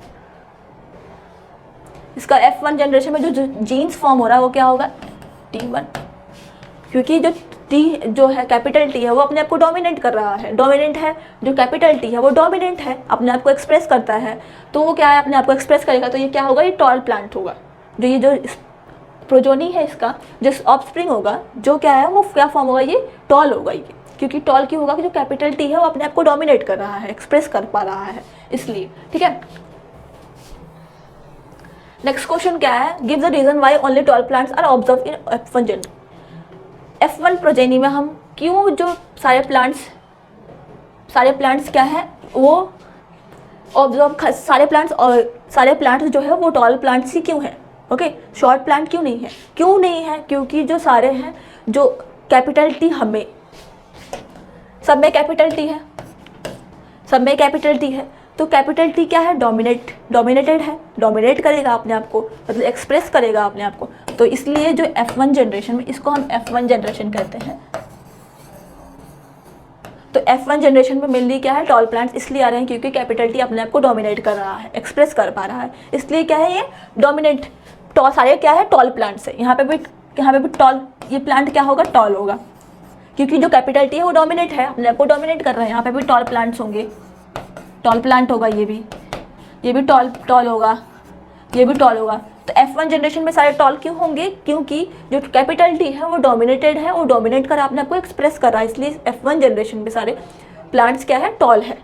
इसका F1 जनरेशन में जो जीन्स फॉर्म हो रहा है वो क्या होगा, T1, क्योंकि जो T जो है कैपिटल T है वो अपने आप को डोमिनेट कर रहा है, डोमिनेंट है, जो कैपिटल T है वो डोमिनेंट है, अपने आप को एक्सप्रेस करता है, तो वो क्या है अपने आप को एक्सप्रेस करेगा, तो ये क्या होगा, ये टॉल प्लांट होगा। जो ये जो प्रोजोनी है इसका, जो ऑफस्प्रिंग होगा, जो क्या है वो क्या फॉर्म होगा, ये टॉल होगा ये, क्योंकि टॉल क्यों होगा कि जो कैपिटल T है वो अपने आप को डोमिनेट कर रहा है, एक्सप्रेस कर पा रहा है, इसलिए। ठीक है, नेक्स्ट क्वेश्चन क्या है, give the reason why only 12 plants are observe in F1 generation. F1 progeny में हम क्यों जो सारे प्लांट्स क्या है वो ऑब्जर्व, सारे प्लांट्स जो है वो टॉल प्लांट्स ही क्यों हैं, ओके, शॉर्ट प्लांट क्यों नहीं है, क्योंकि जो सारे हैं जो कैपिटल T हमें सब में कैपिटल T है, तो कैपिटल T क्या है, डोमिनेटेड है, डोमिनेट करेगा अपने आप को, मतलब एक्सप्रेस करेगा अपने आप को, तो इसलिए जो F1 जनरेशन में, इसको हम F1 जनरेशन कहते हैं। तो F1 जनरेशन में मेनली क्या है, टॉल प्लांट्स इसलिए आ रहे हैं क्योंकि कैपिटल T अपने आप को डोमिनेट कर रहा है, एक्सप्रेस कर पा रहा है, इसलिए क्या है ये डोमिनेंट, सारे क्या है टॉल प्लांट्स है। यहाँ पे भी टॉल, ये प्लांट क्या होगा, टॉल होगा, क्योंकि जो कैपिटल T है वो डोमिनेट है, अपने आप को डोमिनेट कर रहा है। यहाँ पे भी टॉल प्लांट्स होंगे, टॉल प्लांट होगा, ये भी टॉल होगा, ये भी टॉल होगा। तो F1 जनरेशन में सारे टॉल क्यों होंगे, क्योंकि जो कैपिटल T है वो डोमिनेटेड है, वो डोमिनेट कर अपने आप को एक्सप्रेस कर रहा है, इसलिए F1 जनरेशन में सारे प्लांट्स क्या है, टॉल है।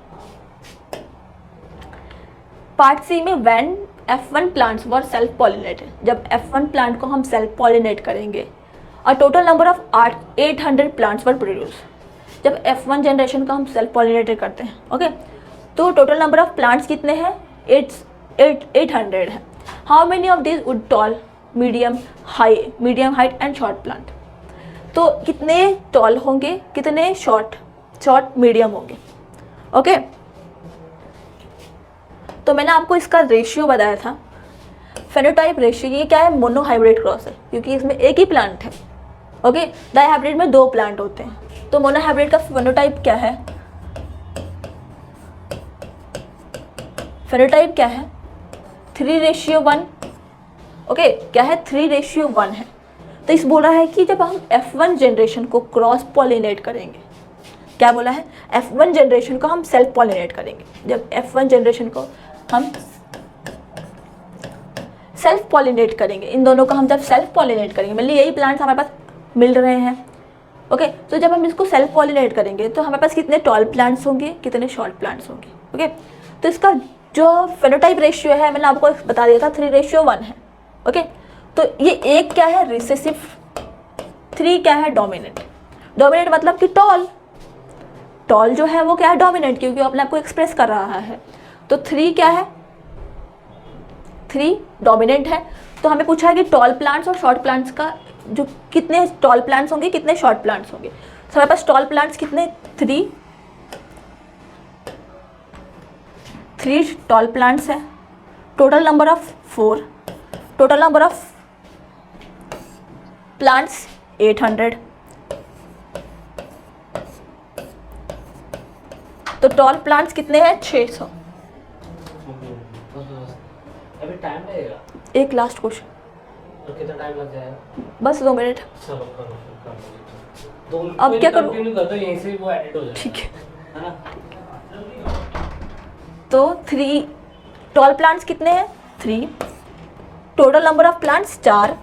पार्ट सी में when F1 plants were self pollinated, जब F1 प्लांट को हम सेल्फ पॉलिनेट करेंगे, और total number of 800 plants were produce. जब F1 जनरेशन का हम सेल्फ पॉलिनेटेड करते हैं, ओके, तो टोटल नंबर ऑफ प्लांट्स कितने हैं, 800 है। How many of this would tall, medium height and short plant, तो कितने टॉल होंगे, कितने शॉर्ट मीडियम होंगे, ओके। तो मैंने आपको इसका रेशियो बताया था, फेनोटाइप रेशियो, ये क्या है, मोनोहाइब्रिड क्रॉस है, क्योंकि इसमें एक ही प्लांट है, ओके। डाइहाइब्रिड में 2 प्लांट होते हैं, तो मोनोहाइब्रिड का फेनोटाइप क्या है, फेनोटाइप क्या है, 3:1, ओके, क्या है, 3:1 है। तो इस बोला है कि जब हम F1 जनरेशन को क्रॉस पॉलिनेट करेंगे, क्या बोला है, F1 जनरेशन को हम सेल्फ पॉलिनेट करेंगे, जब F1 जनरेशन को हम सेल्फ पॉलिनेट करेंगे, इन दोनों को हम जब सेल्फ पॉलिनेट करेंगे, मतलब यही प्लांट्स हमारे पास मिल रहे हैं, ओके। तो जब हम इसको सेल्फ पॉलिनेट करेंगे तो हमारे पास कितने टॉल प्लांट्स होंगे, कितने शॉर्ट प्लांट्स होंगे, ओके। तो इसका जो फेनोटाइप रेशियो है मैंने आपको बता दिया था, 3:1 है, ओके। तो ये एक क्या है, रिसेसिव, 3 क्या है, डोमिनेंट मतलब कि टॉल जो है वो क्या है, डोमिनेंट, क्योंकि वो अपने आप को एक्सप्रेस कर रहा है। तो 3 क्या है, 3 डोमिनेंट है। तो हमें पूछा है कि टॉल प्लांट्स और शॉर्ट प्लांट्स का जो कितने टॉल प्लांट्स होंगे, कितने शॉर्ट प्लांट्स होंगे। तो हमारे पास टॉल प्लांट्स कितने, 3 टॉल प्लांट्स है, total number of 4, total number of plants 800। तो टॉल प्लांट्स कितने हैं, 600। अभी टाइम लगेगा, एक लास्ट क्वेश्चन, तो कितना टाइम लग जाएगा, बस 2 मिनट। चलो करो। अब क्या करूं, कंटिन्यू कर दो, यहीं से वो एडिट हो जाएगा, ठीक है ना। तो 3 टॉल प्लांट्स कितने हैं, 3, total number of plants 4,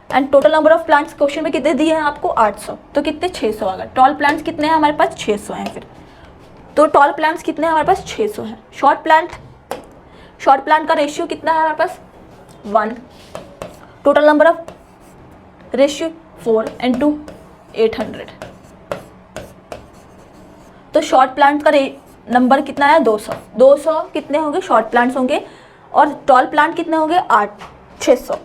and total number of plants question में कितने दिए हैं आपको, 800। तो कितने, 600 आ गए। टॉल प्लांट्स कितने हैं हमारे पास, 600 हैं। फिर तो टॉल प्लांट्स कितने हैं हमारे पास, 600 हैं। शॉर्ट प्लांट का रेशियो कितना है हमारे पास, 1, total number of ratio 4 and 2 800। तो शॉर्ट प्लांट का नंबर कितना है, 200 कितने होंगे, शॉर्ट प्लांट्स होंगे, और टॉल प्लांट कितने होंगे, 600।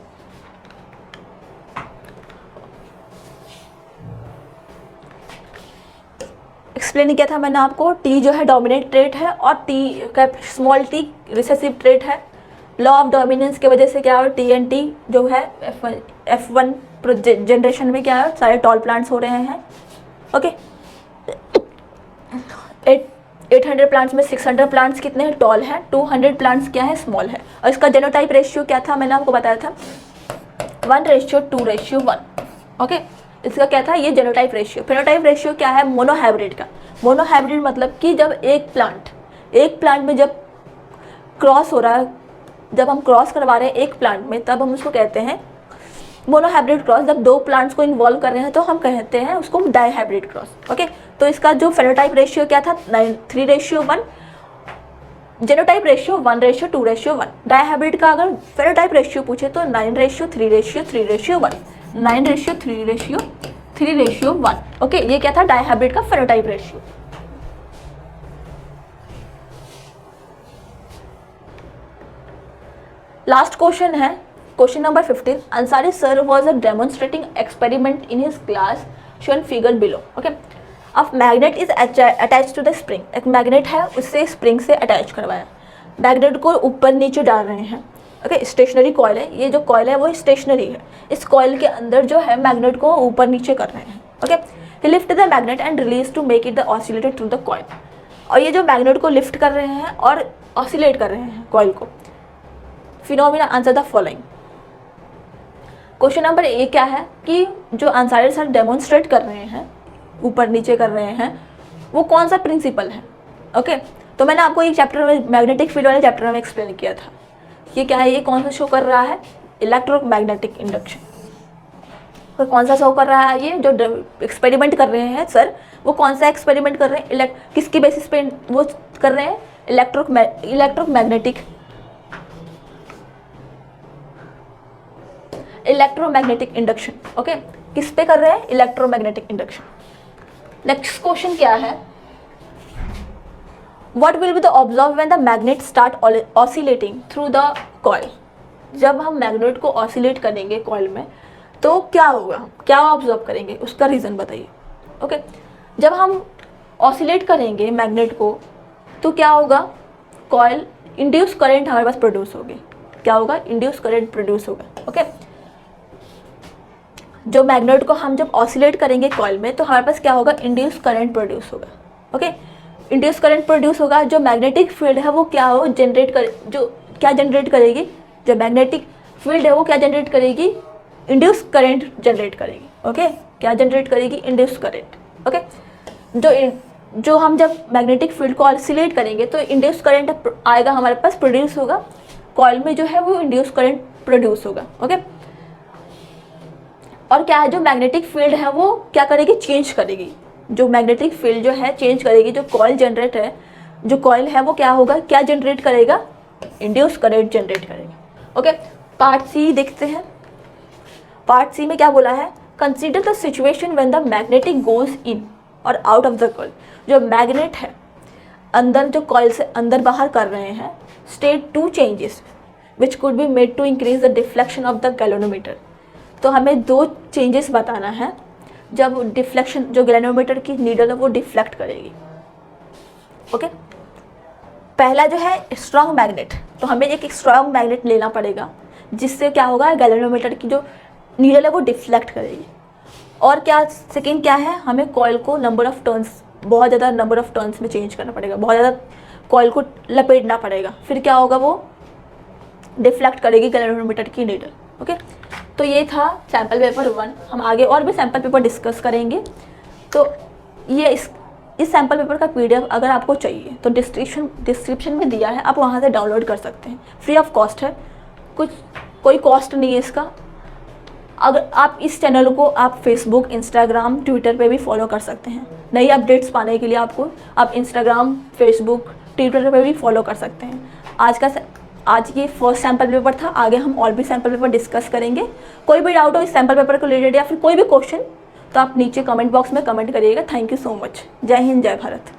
एक्सप्लेन किया था मैंने आपको, टी जो है डोमिनेंट ट्रेट है और T small T recessive trait है, लॉ ऑफ डोमिनेंस की वजह से क्या हो, TNT जो है F1 जनरेशन में क्या है, सारे टॉल प्लांट्स हो रहे हैं। ओके, 800 प्लांट्स में 600 प्लांट्स कितने टॉल हैं, 200 प्लांट्स क्या है, स्मॉल है। और इसका जेनोटाइप रेशियो क्या था, मैंने आपको बताया था 1:2:1। ओके, इसका क्या था, ये जेनोटाइप रेशियो। फेनोटाइप रेशियो क्या है, मोनोहाइब्रिड का। मोनोहाइब्रिड मतलब कि जब एक प्लांट में जब क्रॉस हो रहा है, जब हम क्रॉस करवा रहे हैं एक प्लांट में, तब हम उसको कहते हैं मोनोहाइब्रिड क्रॉस। जब 2 प्लांट्स को इन्वॉल्व कर रहे हैं तो हम कहते हैं उसको डाईहाइब्रिड क्रॉस। ओके, तो इसका जो फेनोटाइप रेशियो क्या था, 3:1। Genotype ratio 1:2:1। डाईहाइब्रिड का अगर फेनोटाइप रेशियो पूछे तो 9:3:3:1। 9:3:3:1। ओके, ये क्या था, डाईहाइब्रिड का फेनोटाइप रेशियो। लास्ट क्वेश्चन है, question number 15। Ansari sir was a demonstrating experiment in his class shown figure below. Okay, अब magnet is attach to the spring. एक मैग्नेट है, उससे स्प्रिंग से अटैच करवाया। मैग्नेट को ऊपर नीचे डाल रहे हैं। ओके, स्टेशनरी कॉइल है, ये जो कॉइल है वो स्टेशनरी है। इस कॉइल के अंदर जो है मैग्नेट को ऊपर नीचे कर रहे हैं। Okay, he lift the magnet and release to make it the oscillated through the coil. और ये जो मैग्नेट को लिफ्ट कर रहे हैं और ऑसिलेट कर रहे हैं कॉइल को। Phenomena, answer the following. Question number A क्या है कि जो अंसारी सर डेमोन्स्ट्रेट कर रहे हैं, ऊपर नीचे कर रहे हैं, वो कौन सा प्रिंसिपल है। ओके, तो मैंने आपको एक चैप्टर में, मैग्नेटिक फील्ड वाले चैप्टर में एक्सप्लेन किया था। ये क्या है, ये कौन सा शो कर रहा है, इलेक्ट्रोमैग्नेटिक इंडक्शन। तो कौन सा शो कर रहा है, ये जो एक्सपेरिमेंट कर रहे हैं सर, वो कौन सा एक्सपेरिमेंट कर रहे हैं, किसकी बेसिस पे वो कर रहे हैं, इलेक्ट्रोमैग्नेटिक इंडक्शन। ओके, किस पे कर रहे हैं, इलेक्ट्रोमैग्नेटिक इंडक्शन। नेक्स्ट क्वेश्चन क्या है, what will be the observe when the magnet start oscillating through the coil. जब हम मैग्नेट को ऑसिलेट करेंगे कॉइल में तो क्या होगा, क्या ऑब्जर्व करेंगे, उसका रीज़न बताइए। ओके, जब हम ऑसिलेट करेंगे मैग्नेट को तो क्या होगा, कॉइल इंड्यूस करंट हमारे पास प्रोड्यूस होगी। क्या होगा, इंड्यूस करंट प्रोड्यूस होगा। ओके, जो मैग्नेट को हम जब ऑसिलेट करेंगे कॉइल में तो हमारे पास क्या होगा, इंड्यूस करंट प्रोड्यूस होगा। ओके, इंड्यूस करंट प्रोड्यूस होगा। जो मैग्नेटिक फील्ड है वो क्या हो, क्या जनरेट करेगी, जो मैग्नेटिक फील्ड है वो क्या जनरेट करेगी, इंड्यूस करंट जनरेट करेगी। ओके, क्या जनरेट करेगी, इंड्यूस करंट। ओके, जो हम जब मैग्नेटिक फील्ड को ऑसिलेट करेंगे तो इंड्यूस करंट आएगा हमारे पास, प्रोड्यूस होगा कॉइल में, जो है वो इंड्यूस करंट प्रोड्यूस होगा। ओके, और क्या है, जो मैग्नेटिक फील्ड है वो क्या करेगी, चेंज करेगी। जो मैग्नेटिक फील्ड जो है चेंज करेगी। जो कॉइल जनरेट है, जो कॉइल है वो क्या होगा, क्या जनरेट करेगा, इंड्यूस करंट जनरेट करेगा। ओके, पार्ट सी देखते हैं। पार्ट सी में क्या बोला है, consider the situation when the magnetic goes in और आउट ऑफ द कॉइल। जो मैग्नेट है अंदर, जो कॉइल से अंदर बाहर कर रहे हैं, state 2 changes which could be made to increase the deflection of the galvanometer. तो हमें 2 चेंजेस बताना है जब डिफ्लेक्शन, जो गैल्वेनोमीटर की नीडल है वो डिफ्लेक्ट करेगी। ओके, पहला जो है स्ट्रॉन्ग मैग्नेट, तो हमें एक स्ट्रॉन्ग मैग्नेट लेना पड़ेगा जिससे क्या होगा, गैल्वेनोमीटर की जो नीडल है वो डिफ्लेक्ट करेगी। और क्या सेकेंड क्या है, हमें कॉइल को नंबर ऑफ टर्न्स, बहुत ज़्यादा नंबर ऑफ टर्न्स में चेंज करना पड़ेगा, बहुत ज़्यादा कॉइल को लपेटना पड़ेगा, फिर क्या होगा, वो डिफ्लेक्ट करेगी गैल्वेनोमीटर की नीडल। ओके, तो ये था सैम्पल पेपर 1। हम आगे और भी सैम्पल पेपर डिस्कस करेंगे। तो ये इस सैम्पल पेपर का PDF अगर आपको चाहिए तो डिस्क्रिप्शन में दिया है, आप वहाँ से डाउनलोड कर सकते हैं, फ्री ऑफ कॉस्ट है, कोई कॉस्ट नहीं है इसका। अगर आप इस चैनल को आप फेसबुक, इंस्टाग्राम, ट्विटर पे भी फॉलो कर सकते हैं। नई अपडेट्स पाने के लिए आप इंस्टाग्राम, फेसबुक, ट्विटर पे भी फॉलो कर सकते हैं। आज ये फर्स्ट सैम्पल पेपर था, आगे हम और भी सैम्पल पेपर डिस्कस करेंगे। कोई भी डाउट हो इस सैम्पल पेपर को रिलेटेड या फिर कोई भी क्वेश्चन, तो आप नीचे कमेंट बॉक्स में कमेंट करिएगा। Thank you so much. जय हिंद, जय भारत।